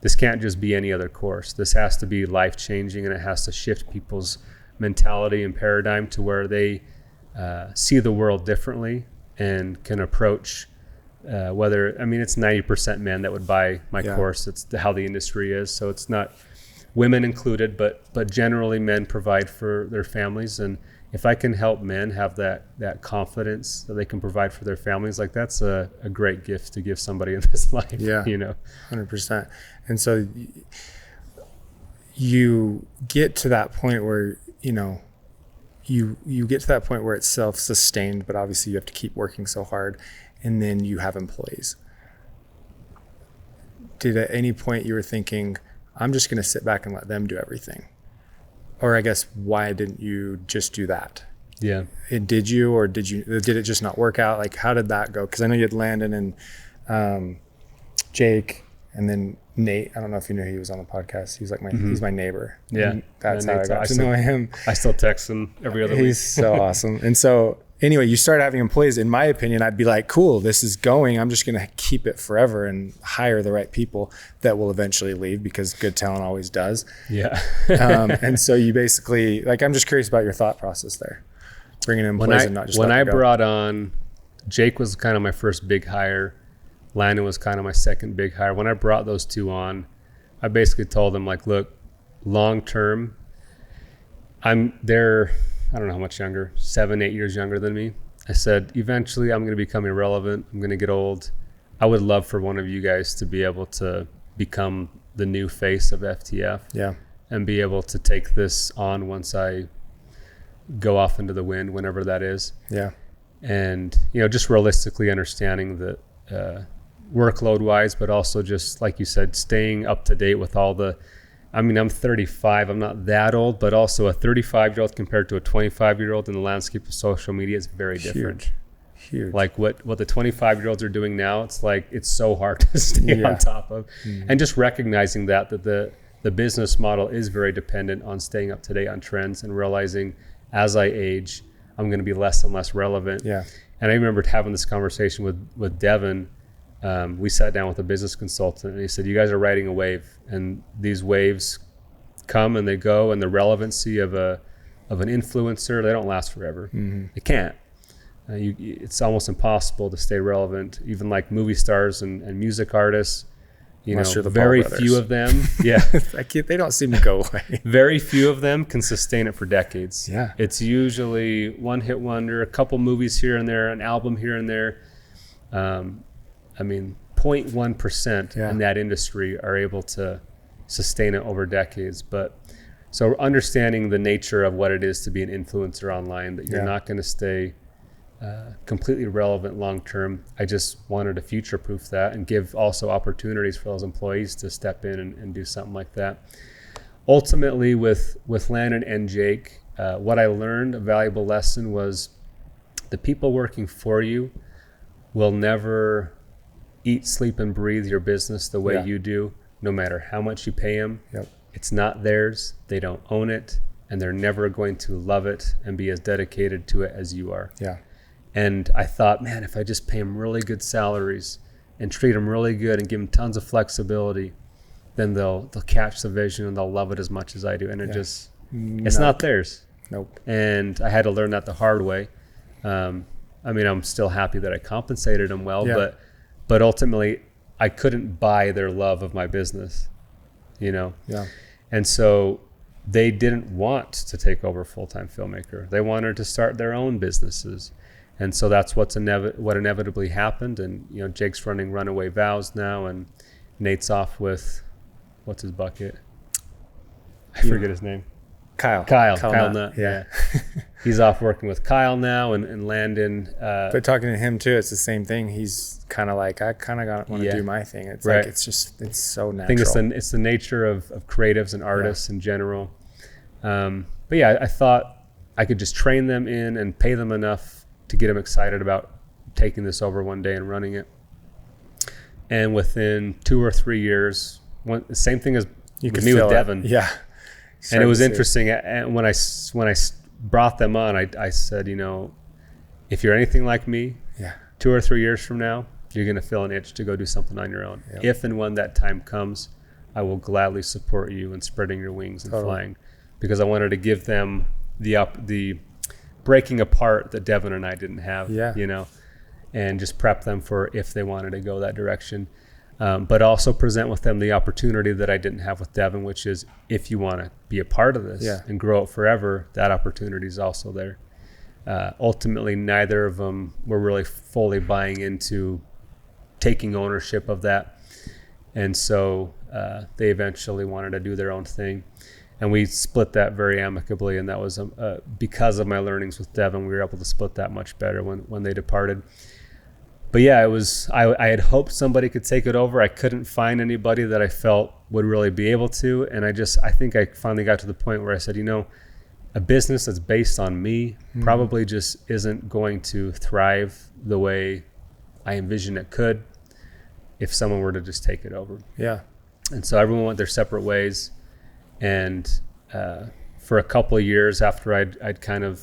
[SPEAKER 1] this can't just be any other course. This has to be life-changing, and it has to shift people's mentality and paradigm to where they see the world differently and can approach it's 90% men that would buy my course. It's how the industry is. So it's not women included, but generally men provide for their families. And if I can help men have that confidence that they can provide for their families, like, that's a great gift to give somebody in this life.
[SPEAKER 2] 100%. And so you get to that point where, you know, you get to that point where it's self-sustained, but obviously you have to keep working so hard, and then you have employees. Did at any point you were thinking, I'm just going to sit back and let them do everything? Or I guess, why didn't you just do that?
[SPEAKER 1] Yeah.
[SPEAKER 2] Did you, or did it just not work out? Like, how did that go? Because I know you had Landon and Jake, and then Nate. I don't know if you knew he was on the podcast. He's like he's my neighbor.
[SPEAKER 1] Yeah.
[SPEAKER 2] And that's how I got to know him.
[SPEAKER 1] I still text him every other week.
[SPEAKER 2] He's so awesome. And so anyway, you start having employees. In my opinion, I'd be like, cool, this is going. I'm just going to keep it forever and hire the right people that will eventually leave, because good talent always does.
[SPEAKER 1] Yeah.
[SPEAKER 2] And so you basically, like, I'm just curious about your thought process there. Bringing in employees and not just
[SPEAKER 1] when I brought on, Jake was kind of my first big hire. Landon was kind of my second big hire. When I brought those two on, I basically told them, like, look, long term, they're, I don't know how much younger, 7-8 years younger than me. I said, eventually I'm going to become irrelevant. I'm going to get old. I would love for one of you guys to be able to become the new face of FTF.
[SPEAKER 2] Yeah.
[SPEAKER 1] And be able to take this on once I go off into the wind, whenever that is.
[SPEAKER 2] Yeah.
[SPEAKER 1] And, you know, just realistically understanding that, workload wise, but also just like you said, staying up to date with all the, I mean, I'm 35, I'm not that old, but also a 35-year-old compared to a 25-year-old in the landscape of social media is very different. Huge. Like what the 25-year-olds are doing now, it's like, it's so hard to stay on top of. And just recognizing that the business model is very dependent on staying up to date on trends, and realizing as I age, I'm going to be less and less relevant.
[SPEAKER 2] Yeah.
[SPEAKER 1] And I remember having this conversation with Devon. We sat down with a business consultant, and he said, you guys are riding a wave, and these waves come and they go, and the relevancy of an influencer, they don't last forever. They can't. It's almost impossible to stay relevant. Even like movie stars and music artists, you know, very few of them. Yeah.
[SPEAKER 2] They don't seem to go away.
[SPEAKER 1] Very few of them can sustain it for decades.
[SPEAKER 2] Yeah.
[SPEAKER 1] It's usually one hit wonder, a couple movies here and there, an album here and there. I mean, 0.1% in that industry are able to sustain it over decades. But so understanding the nature of what it is to be an influencer online, that you're not going to stay completely relevant long term. I just wanted to future proof that, and give also opportunities for those employees to step in and do something like that. Ultimately, with Landon and Jake, what I learned, a valuable lesson, was the people working for you will never eat, sleep, and breathe your business the way you do, no matter how much you pay them. It's not theirs. They don't own it, and they're never going to love it and be as dedicated to it as you are. And I thought, man, if I just pay them really good salaries and treat them really good and give them tons of flexibility, then they'll catch the vision and they'll love it as much as I do. And it's not theirs. And I had to learn that the hard way. I mean, I'm still happy that I compensated them well, but ultimately I couldn't buy their love of my business, you know? And so they didn't want to take over Full-Time Filmmaker. They wanted to start their own businesses. And so that's what inevitably happened. And, you know, Jake's running Runaway Vows now, and Nate's off with, what's his bucket? I forget his name. Kyle Nutt. Yeah. He's off working with Kyle now, and Landon.
[SPEAKER 2] But talking to him too, it's the same thing. He's kind of like, I kind of want to do my thing. It's like, it's so natural.
[SPEAKER 1] I think it's the nature of creatives and artists in general. But yeah, I thought I could just train them in and pay them enough to get them excited about taking this over one day and running it. And within 2 or 3 years, the same thing as with me with Devon. And it was interesting. And when I brought them on, I said, you know, if you're anything like me, 2 or 3 years from now, you're going to feel an itch to go do something on your own. If and when that time comes, I will gladly support you in spreading your wings and flying, because I wanted to give them the breaking apart that Devon and I didn't have, you know, and just prep them for if they wanted to go that direction. But also present with them the opportunity that I didn't have with Devon, which is, if you want to be a part of this and grow it forever, that opportunity is also there. Ultimately, neither of them were really fully buying into taking ownership of that. And so they eventually wanted to do their own thing. And we split that very amicably. And that was because of my learnings with Devon, we were able to split that much better when they departed. But yeah, it was, I had hoped somebody could take it over. I couldn't find anybody that I felt would really be able to. And I think I finally got to the point where I said, a business that's based on me probably just isn't going to thrive the way I envision it could if someone were to just take it over.
[SPEAKER 2] Yeah.
[SPEAKER 1] And so everyone went their separate ways. And for a couple of years after I'd kind of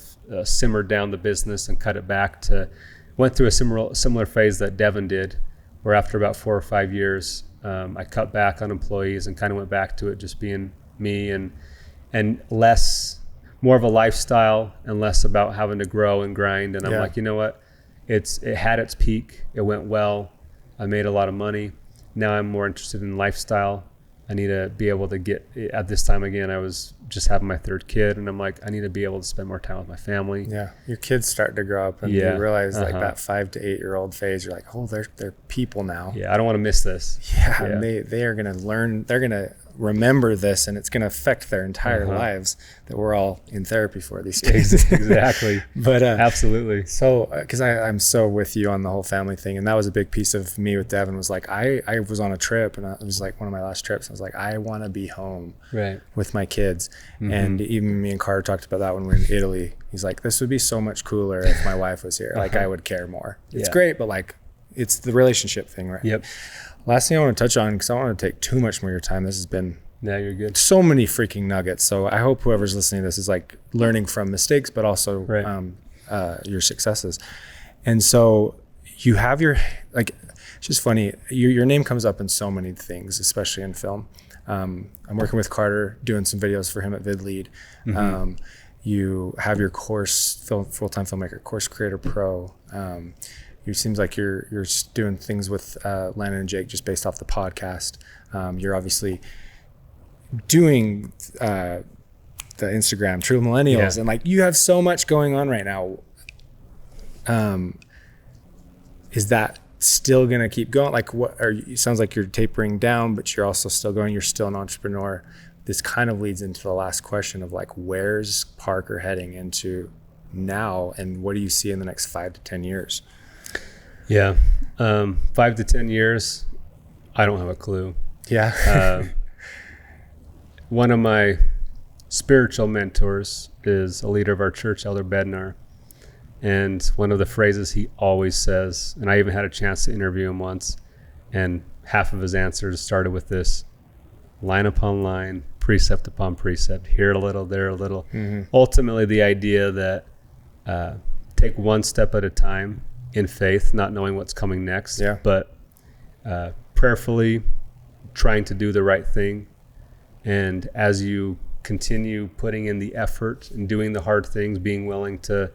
[SPEAKER 1] simmered down the business and cut it back went through a similar phase that Devon did, where after about 4 or 5 years, I cut back on employees and kind of went back to it just being me and more of a lifestyle and less about having to grow and grind. And I'm like, you know what? It had its peak. It went well. I made a lot of money. Now I'm more interested in lifestyle. I need to be able to get, at this time again, I was just having my 3rd kid, and I'm like, I need to be able to spend more time with my family.
[SPEAKER 2] Yeah. Your kids start to grow up, and you realize like that 5 to 8 year old phase, you're like, oh, they're people now.
[SPEAKER 1] Yeah. I don't want to miss this.
[SPEAKER 2] Yeah. And they are going to learn, they're going to remember this, and it's going to affect their entire lives that we're all in therapy for these days.
[SPEAKER 1] Exactly.
[SPEAKER 2] But
[SPEAKER 1] absolutely.
[SPEAKER 2] So, because I'm so with you on the whole family thing, and that was a big piece of me with Devon. Was like I was on a trip, and it was like one of my last trips. I was like, I want to be home with my kids. And even me and Carter talked about that when we were in Italy. He's like, this would be so much cooler if my wife was here. Like I would care more. It's great, but like it's the relationship thing, right?
[SPEAKER 1] Yep.
[SPEAKER 2] Last thing I want to touch on, because I don't want to take too much more of your time. This has been
[SPEAKER 1] you're good.
[SPEAKER 2] So many freaking nuggets. So I hope whoever's listening to this is like learning from mistakes, but also your successes. And so you have it's just funny. Your name comes up in so many things, especially in film. I'm working with Carter, doing some videos for him at VidLead. You have your course, Full-Time Filmmaker, Course Creator Pro. It seems like you're doing things with Landon and Jake just based off the podcast. You're obviously doing the Instagram True Millennials, and like you have so much going on right now. Is that still going to keep going? Like it sounds like you're tapering down, but you're also still going, you're still an entrepreneur. This kind of leads into the last question of like, where's Parker heading into now? And what do you see in the next 5 to 10 years?
[SPEAKER 1] Yeah. 5 to 10 years, I don't have a clue.
[SPEAKER 2] Yeah.
[SPEAKER 1] One of my spiritual mentors is a leader of our church, Elder Bednar. And one of the phrases he always says, and I even had a chance to interview him once, and half of his answers started with this: line upon line, precept upon precept, here a little, there a little. Ultimately, the idea that take one step at a time in faith, not knowing what's coming next, but prayerfully trying to do the right thing. And as you continue putting in the effort and doing the hard things, being willing to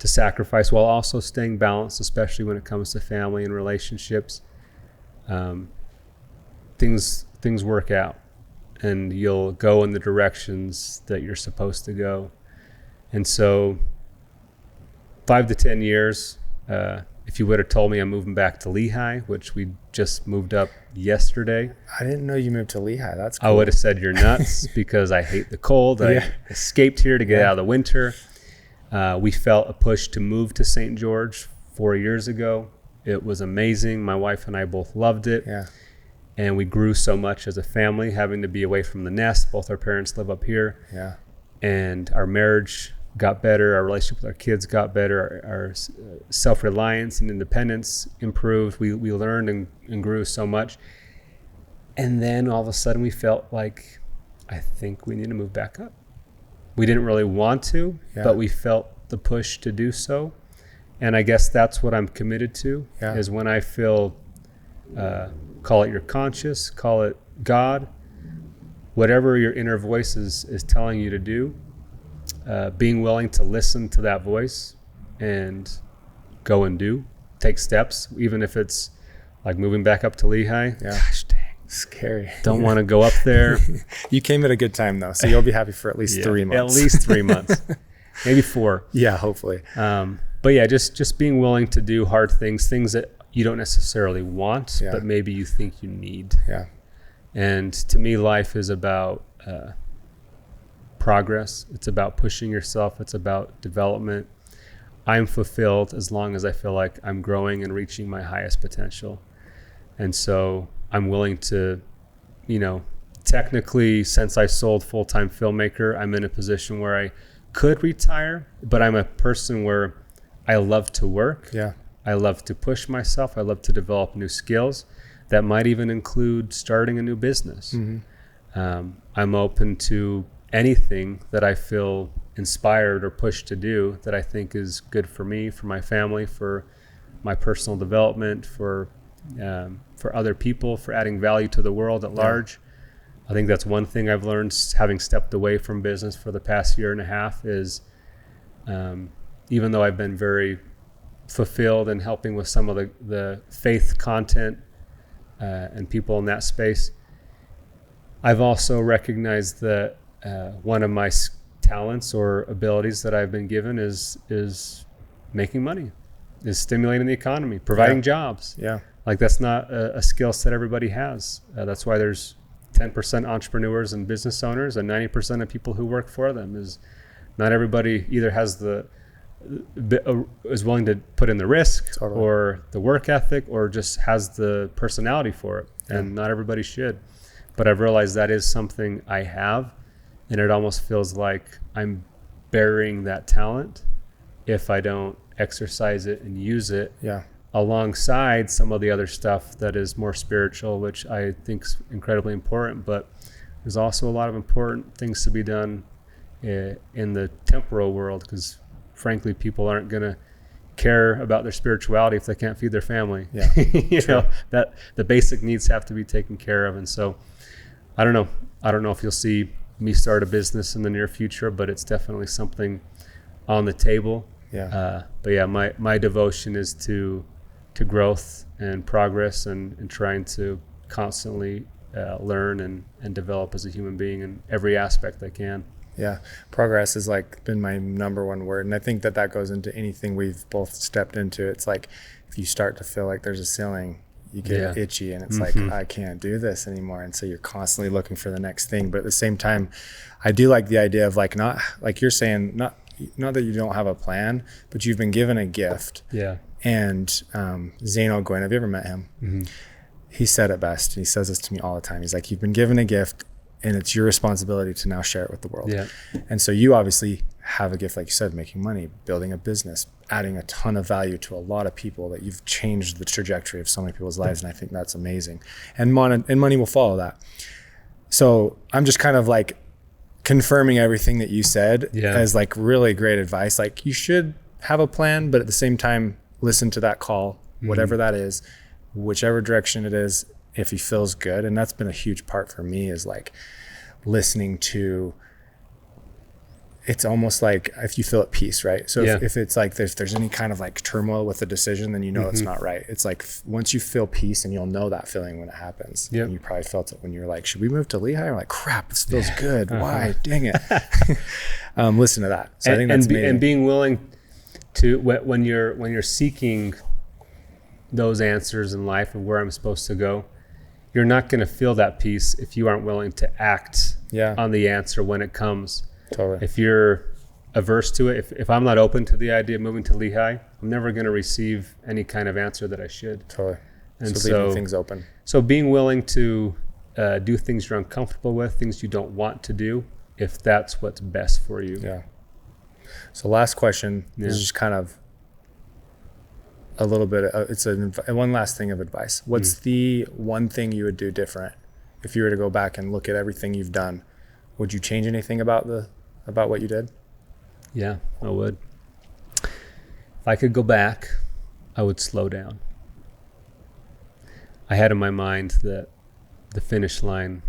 [SPEAKER 1] sacrifice while also staying balanced, especially when it comes to family and relationships, things work out, and you'll go in the directions that you're supposed to go. And so 5 to 10 years, if you would have told me I'm moving back to Lehigh, which we just moved up yesterday.
[SPEAKER 2] I didn't know you moved to Lehigh. That's cool.
[SPEAKER 1] I would have said you're nuts because I hate the cold. I escaped here to get out of the winter. We felt a push to move to St. George 4 years ago. It was amazing. My wife and I both loved it. Yeah. And we grew so much as a family, having to be away from the nest. Both our parents live up here. Yeah. And our marriage got better. Our relationship with our kids got better. Our self-reliance and independence improved. We learned and grew so much. And then all of a sudden we felt like, I think we need to move back up. We didn't really want to, but we felt the push to do so. And I guess that's what I'm committed to, is when I feel, call it your conscience, call it God, whatever your inner voice is telling you to do, being willing to listen to that voice and go and take steps, even if it's like moving back up to Lehigh. Yeah. Gosh dang.
[SPEAKER 2] Scary.
[SPEAKER 1] Don't want to go up there.
[SPEAKER 2] You came at a good time though, so you'll be happy for at least 3 months.
[SPEAKER 1] At least 3 months, maybe 4.
[SPEAKER 2] Yeah, hopefully.
[SPEAKER 1] But yeah, just being willing to do hard things that you don't necessarily want, but maybe you think you need.
[SPEAKER 2] Yeah.
[SPEAKER 1] And to me, life is about progress. It's about pushing yourself. It's about development. I'm fulfilled as long as I feel like I'm growing and reaching my highest potential. And so I'm willing to, technically, since I sold Full-Time Filmmaker, I'm in a position where I could retire, but I'm a person where I love to work.
[SPEAKER 2] Yeah.
[SPEAKER 1] I love to push myself. I love to develop new skills. That might even include starting a new business. Mm-hmm. I'm open to anything that I feel inspired or pushed to do that I think is good for me, for my family, for my personal development, for other people, for adding value to the world at large. I think that's one thing I've learned, having stepped away from business for the past year and a half, is even though I've been very fulfilled in helping with some of the faith content and people in that space, I've also recognized that one of my talents or abilities that I've been given is making money, is stimulating the economy, providing jobs.
[SPEAKER 2] Yeah.
[SPEAKER 1] Like, that's not a skill set everybody has. That's why there's 10% entrepreneurs and business owners, and 90% of people who work for them. Is not everybody either has is willing to put in the risk or the work ethic, or just has the personality for it. And not everybody should. But I've realized that is something I have, and it almost feels like I'm burying that talent if I don't exercise it and use it alongside some of the other stuff that is more spiritual, which I think is incredibly important. But there's also a lot of important things to be done in the temporal world, because frankly, people aren't going to care about their spirituality if they can't feed their family.
[SPEAKER 2] Yeah.
[SPEAKER 1] That the basic needs have to be taken care of. And so I don't know if you'll see me start a business in the near future, but it's definitely something on the table. My devotion is to growth and progress, and trying to constantly learn and develop as a human being in every aspect I can.
[SPEAKER 2] Yeah. Progress has been my number one word. And I think that goes into anything we've both stepped into. It's like, if you start to feel like there's a ceiling, you get itchy, and it's like, I can't do this anymore. And so you're constantly looking for the next thing. But at the same time, I do like the idea of not like you're saying, not that you don't have a plan, but you've been given a gift.
[SPEAKER 1] Yeah.
[SPEAKER 2] And Zane O'Gwen, have you ever met him? Mm-hmm. He said it best. He says this to me all the time. He's like, you've been given a gift, and it's your responsibility to now share it with the world. Yeah. And so you obviously have a gift, like you said, making money, building a business, adding a ton of value to a lot of people, that you've changed the trajectory of so many people's lives. And I think that's amazing. And money will follow that. So I'm just kind of confirming everything that you said as really great advice. You should have a plan, but at the same time, listen to that call, whatever that is, whichever direction it is, if he feels good. And that's been a huge part for me, is listening to, it's almost like if you feel at peace, right? So if it's if there's any kind of turmoil with a decision, then it's not right. It's once you feel peace, and you'll know that feeling when it happens. Yep. And you probably felt it when you were should we move to Lehigh? Or crap, this feels good. Why? Dang it. Listen to that. So I think that's amazing.
[SPEAKER 1] And being willing to, when you're seeking those answers in life and where I'm supposed to go, you're not going to feel that peace if you aren't willing to act on the answer when it comes.
[SPEAKER 2] Totally.
[SPEAKER 1] If you're averse to it, if I'm not open to the idea of moving to Lehigh, I'm never going to receive any kind of answer that I should.
[SPEAKER 2] Totally.
[SPEAKER 1] And
[SPEAKER 2] so leaving things open. So
[SPEAKER 1] being willing to do things you're uncomfortable with, things you don't want to do, if that's what's best for you.
[SPEAKER 2] Yeah. So last question. This is just kind of a little bit, one last thing of advice. What's the one thing you would do different if you were to go back and look at everything you've done? Would you change anything about what you did?
[SPEAKER 1] Yeah, I would. If I could go back, I would slow down. I had in my mind that the finish line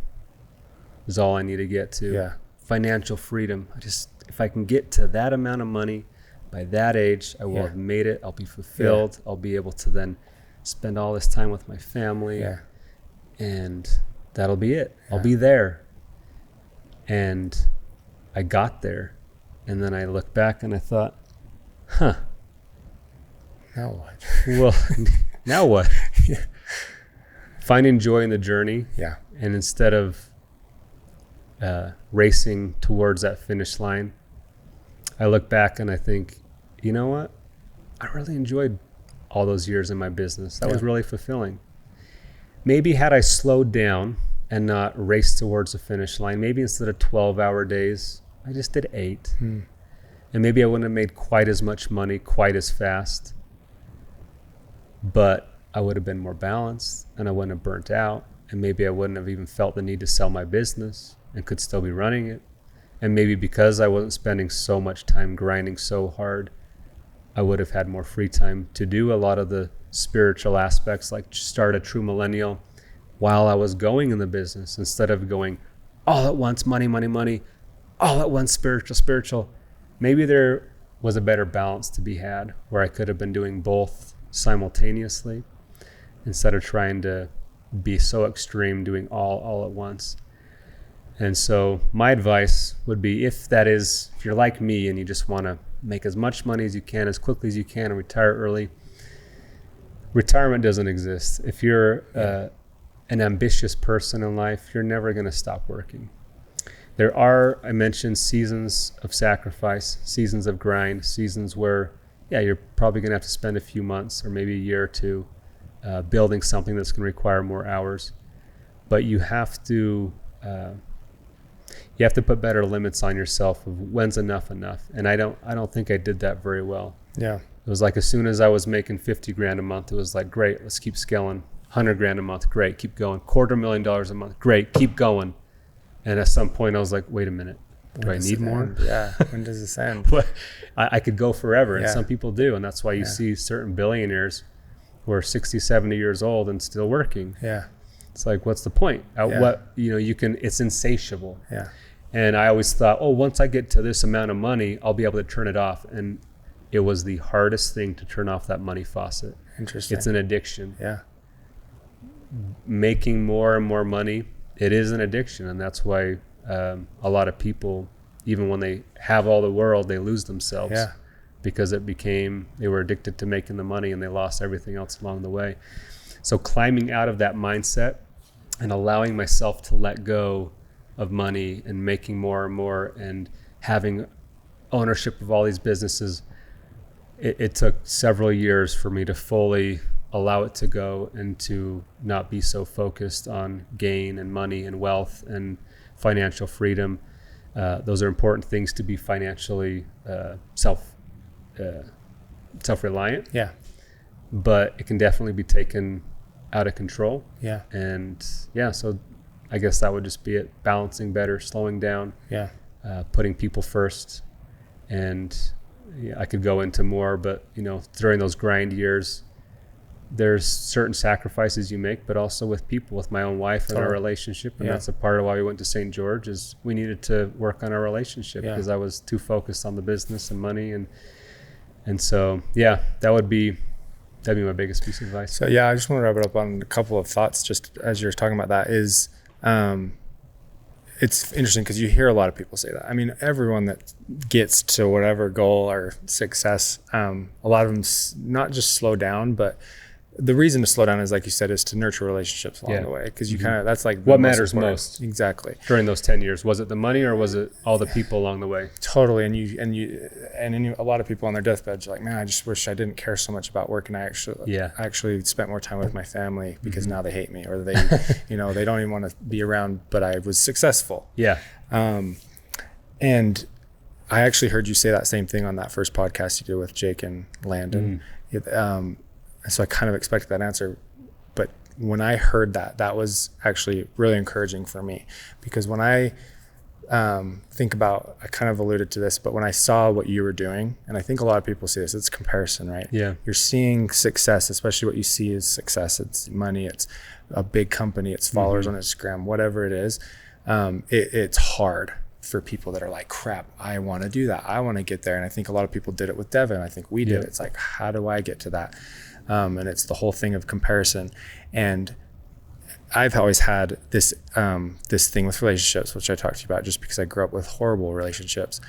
[SPEAKER 1] is all I need to get to.
[SPEAKER 2] Yeah.
[SPEAKER 1] Financial freedom. If I can get to that amount of money by that age, I will have made it. I'll be fulfilled. I'll be able to then spend all this time with my family. Yeah. And that'll be it. Yeah. I'll be there. And I got there. And then I looked back and I thought,
[SPEAKER 2] now what?
[SPEAKER 1] Well, Now what? Finding joy in the journey.
[SPEAKER 2] Yeah.
[SPEAKER 1] And instead of racing towards that finish line, I look back and I think, you know what? I really enjoyed all those years in my business. That was really fulfilling. Maybe had I slowed down and not raced towards the finish line, maybe instead of 12-hour days, I just did 8. And maybe I wouldn't have made quite as much money quite as fast, but I would have been more balanced and I wouldn't have burnt out. And maybe I wouldn't have even felt the need to sell my business and could still be running it. And maybe because I wasn't spending so much time grinding so hard, I would have had more free time to do a lot of the spiritual aspects, like start a true millennial while I was going in the business, instead of going all at once, money, money, money, all at once, spiritual, spiritual. Maybe there was a better balance to be had where I could have been doing both simultaneously instead of trying to be so extreme doing all at once. And so my advice would be, if you're like me and you just want to make as much money as you can, as quickly as you can, and retire early, retirement doesn't exist. If you're an ambitious person in life, you're never going to stop working. There are, I mentioned, seasons of sacrifice, seasons of grind, seasons where, you're probably going to have to spend a few months or maybe a year or two building something that's going to require more hours. But you have to put better limits on yourself of when's enough. And I don't think I did that very well. Yeah. It was like, as soon as I was making $50,000 a month, it was like, great, let's keep scaling. $100,000 a month, great, keep going. $250,000 a month, great, keep going. And at some point I was like, wait a minute, do I need more?
[SPEAKER 2] Yeah, when does this end?
[SPEAKER 1] But I could go forever, and some people do. And that's why you see certain billionaires who are 60, 70 years old and still working. Yeah. It's like, what's the point? It's insatiable. Yeah. And I always thought, once I get to this amount of money, I'll be able to turn it off. And it was the hardest thing to turn off that money faucet. Interesting. It's an addiction. Yeah. Making more and more money, it is an addiction. And that's why a lot of people, even when they have all the world, they lose themselves. Yeah. Because they were addicted to making the money and they lost everything else along the way. So climbing out of that mindset and allowing myself to let go of money and making more and more and having ownership of all these businesses, it took several years for me to fully allow it to go and to not be so focused on gain and money and wealth and financial freedom. Those are important things to be financially self-reliant. Yeah. But it can definitely be taken out of control. Yeah. And so I guess that would just be it. Balancing better, slowing down. Yeah. Putting people first. And I could go into more, but during those grind years, there's certain sacrifices you make, but also with people, with my own wife and our relationship. And that's a part of why we went to St. George, is we needed to work on our relationship because I was too focused on the business and money. And so, that'd be my biggest piece of advice.
[SPEAKER 2] So I just want to wrap it up on a couple of thoughts just as you're talking about that. Is it's interesting because you hear a lot of people say that. I mean, everyone that gets to whatever goal or success, a lot of them not just slow down, but the reason to slow down is, like you said, is to nurture relationships along the way. Because you kind of, that's like
[SPEAKER 1] what matters most.
[SPEAKER 2] Exactly.
[SPEAKER 1] During those 10 years, was it the money or was it all the people along the way?
[SPEAKER 2] Totally. And a lot of people on their deathbeds are like, man, I just wish I didn't care so much about work, and I actually spent more time with my family because now they hate me, or they, they don't even want to be around, but I was successful. Yeah. And I actually heard you say that same thing on that first podcast you did with Jake and Landon. So I kind of expected that answer, but when I heard that was actually really encouraging for me, because when I think about, I kind of alluded to this, but when I saw what you were doing, and I think a lot of people see this, it's comparison, right? Yeah. You're seeing success, especially what you see is success. It's money, it's a big company, it's followers on Instagram, whatever it is. It's hard for people that are like, crap, I want to do that. I want to get there. And I think a lot of people did it with Devin. I think we did. It's like, how do I get to that? And it's the whole thing of comparison. And I've always had this thing with relationships, which I talked to you about, just because I grew up with horrible relationships.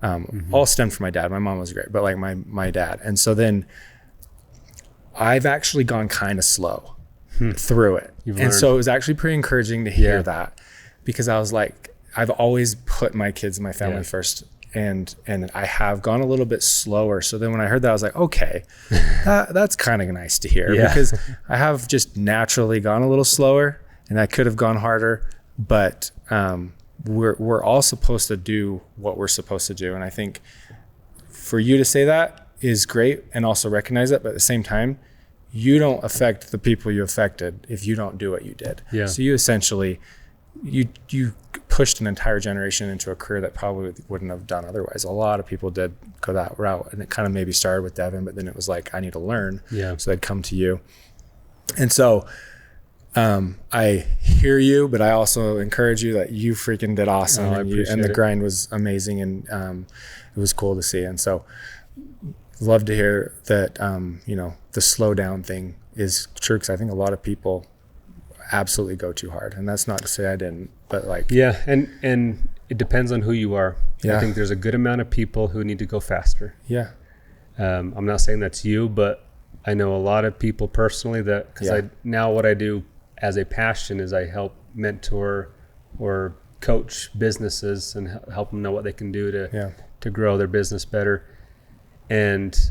[SPEAKER 2] All stemmed from my dad. My mom was great, but like my dad. And so then I've actually gone kind of slow through it. And so it was actually pretty encouraging to hear that, because I was like, I've always put my kids and my family first. And I have gone a little bit slower. So then when I heard that, I was like, okay, that's kind of nice to hear, because I have just naturally gone a little slower, and I could have gone harder, but we're all supposed to do what we're supposed to do. And I think for you to say that is great, and also recognize it, but at the same time, you don't affect the people you affected if you don't do what you did. Yeah. So you essentially, you pushed an entire generation into a career that probably wouldn't have done otherwise. A lot of people did go that route, and it kind of maybe started with Devin, but then it was like, I need to learn. Yeah. So they'd come to you. And so I hear you, but I also encourage you that you freaking did awesome. And the grind was amazing, and it was cool to see. And so love to hear that, the slow down thing is true, because I think a lot of people absolutely go too hard, and that's not to say I didn't, but like
[SPEAKER 1] and it depends on who you are. I think there's a good amount of people who need to go faster. I'm not saying that's you, but I know a lot of people personally that, because now what I do as a passion is I help mentor or coach businesses and help them know what they can do to grow their business better, and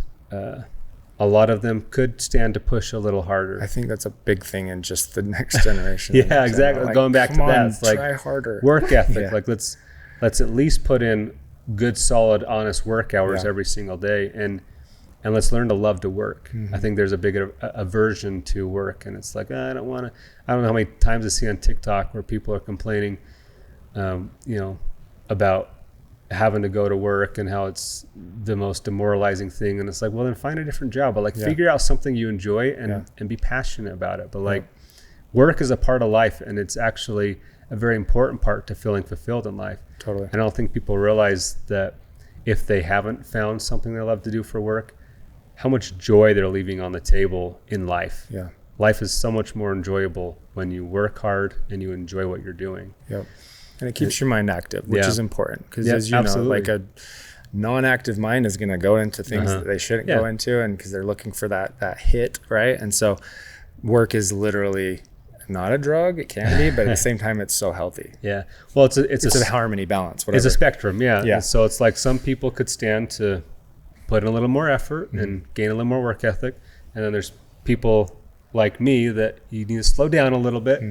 [SPEAKER 1] a lot of them could stand to push a little harder.
[SPEAKER 2] I think that's a big thing in just the next generation.
[SPEAKER 1] Exactly. Like, going back to that, it's like
[SPEAKER 2] try harder.
[SPEAKER 1] Work ethic. Like let's at least put in good, solid, honest work hours every single day, and let's learn to love to work. I think there's a big aversion to work, and it's like, I don't know how many times I see on TikTok where people are complaining, about having to go to work and how it's the most demoralizing thing. And it's like, well, then find a different job, but like figure out something you enjoy and be passionate about it. But like work is a part of life, and it's actually a very important part to feeling fulfilled in life.
[SPEAKER 2] Totally.
[SPEAKER 1] And I don't think people realize that if they haven't found something they love to do for work, how much joy they're leaving on the table in life. Life is so much more enjoyable when you work hard and you enjoy what you're doing.
[SPEAKER 2] And it keeps your mind active, which is important, because as you know, like a non-active mind is going to go into things that they shouldn't go into, and because they're looking for that hit, right? And so work is literally not a drug. It can be, but at the same time, it's so healthy.
[SPEAKER 1] Well, it's a
[SPEAKER 2] harmony, balance, whatever.
[SPEAKER 1] It's a spectrum. And so it's like some people could stand to put in a little more effort and gain a little more work ethic, and then there's people like me that you need to slow down a little bit.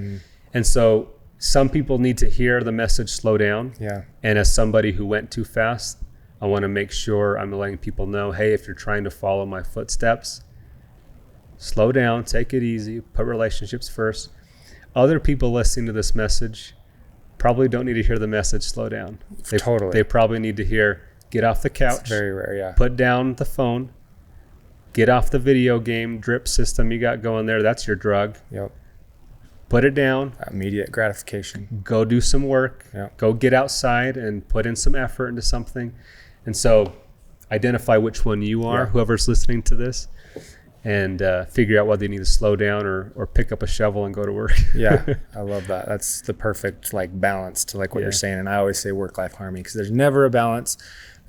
[SPEAKER 1] And so some people need to hear the message, slow down. And as somebody who went too fast, I want to make sure I'm letting people know, hey, if you're trying to follow my footsteps, slow down, take it easy, put relationships first. Other people listening to this message probably don't need to hear the message, slow down. They probably need to hear, get off the couch.
[SPEAKER 2] It's very rare,
[SPEAKER 1] Put down the phone. Get off the video game drip system you got going there. That's your drug. Put it down.
[SPEAKER 2] Immediate gratification.
[SPEAKER 1] Go do some work. Go get outside and put in some effort into something. And so identify which one you are, whoever's listening to this, and figure out whether you need to slow down or pick up a shovel and go to work.
[SPEAKER 2] I love that. That's the perfect balance to what you're saying. And I always say work-life harmony, because there's never a balance.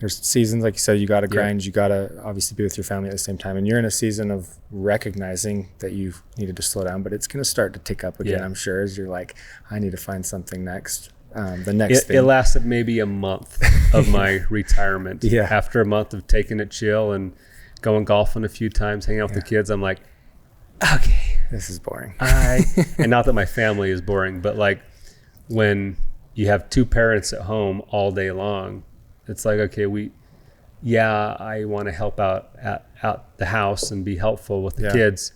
[SPEAKER 2] There's seasons, like you said, you got to grind. You got to obviously be with your family at the same time. And you're in a season of recognizing that you've needed to slow down, but it's going to start to tick up again, I'm sure, as you're like, I need to find something next. The next thing.
[SPEAKER 1] It lasted maybe a month of my retirement. After a month of taking it chill and going golfing a few times, hanging out with the kids, I'm like, okay,
[SPEAKER 2] this is boring.
[SPEAKER 1] And not that my family is boring, but like when you have two parents at home all day long, it's like, okay, I want to help out the house and be helpful with the kids,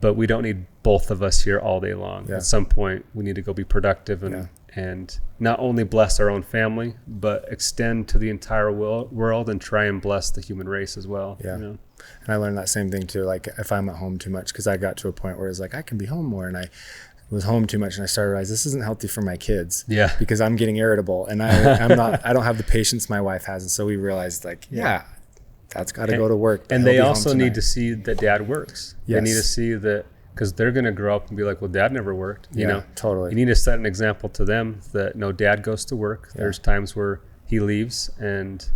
[SPEAKER 1] but we don't need both of us here all day long. At some point, we need to go be productive and not only bless our own family, but extend to the entire world and try and bless the human race as well.
[SPEAKER 2] And I learned that same thing too. Like if I'm at home too much, because I got to a point where it's like, I can be home more, and I was home too much, and I started to realize this isn't healthy for my kids. Because I'm getting irritable, and I don't have the patience my wife has. And so we realized that's got to go to work.
[SPEAKER 1] And they also need to see that dad works. They need to see that, because they're going to grow up and be like, well, dad never worked. You know,
[SPEAKER 2] totally.
[SPEAKER 1] You need to set an example to them that no, dad goes to work. There's times where he leaves, and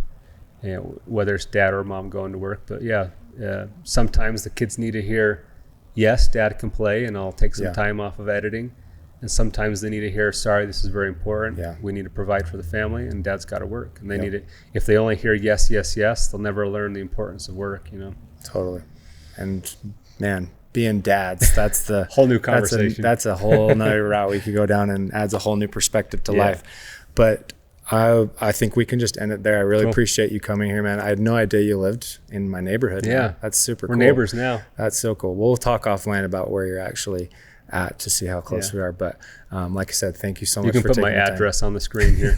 [SPEAKER 1] whether it's dad or mom going to work, but sometimes the kids need to hear, yes, dad can play and I'll take some time off of editing. And sometimes they need to hear, sorry, this is very important.
[SPEAKER 2] Yeah.
[SPEAKER 1] We need to provide for the family, and dad's got to work. And they need it. If they only hear yes, yes, yes, they'll never learn the importance of work, you know?
[SPEAKER 2] Totally. And man, being dads, that's the
[SPEAKER 1] whole new conversation.
[SPEAKER 2] That's a whole nother route we could go down, and adds a whole new perspective to life. But I think we can just end it there. I really appreciate you coming here, man. I had no idea you lived in my neighborhood.
[SPEAKER 1] Yeah.
[SPEAKER 2] Man. That's super cool.
[SPEAKER 1] We're neighbors now.
[SPEAKER 2] That's so cool. We'll talk offline about where you're actually at to see how close we are. But like I said, thank you so much for taking the time.
[SPEAKER 1] You can put my address on the screen here.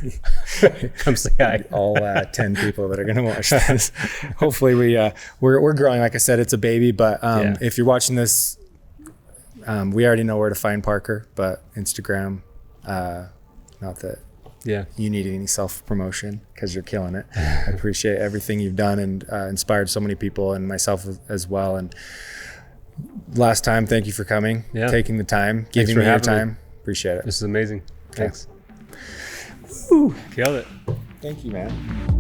[SPEAKER 1] Come say hi.
[SPEAKER 2] All 10 people that are going to watch this. Hopefully we're growing. Like I said, it's a baby, but if you're watching this, we already know where to find Parker, but Instagram, not that you need any self-promotion, because you're killing it. I appreciate everything you've done, and inspired so many people, and myself as well. And last time, thank you for coming, taking the time, giving me your time. Appreciate it.
[SPEAKER 1] This is amazing. Thanks.
[SPEAKER 2] Woo.
[SPEAKER 1] Killed it.
[SPEAKER 2] Thank you, man.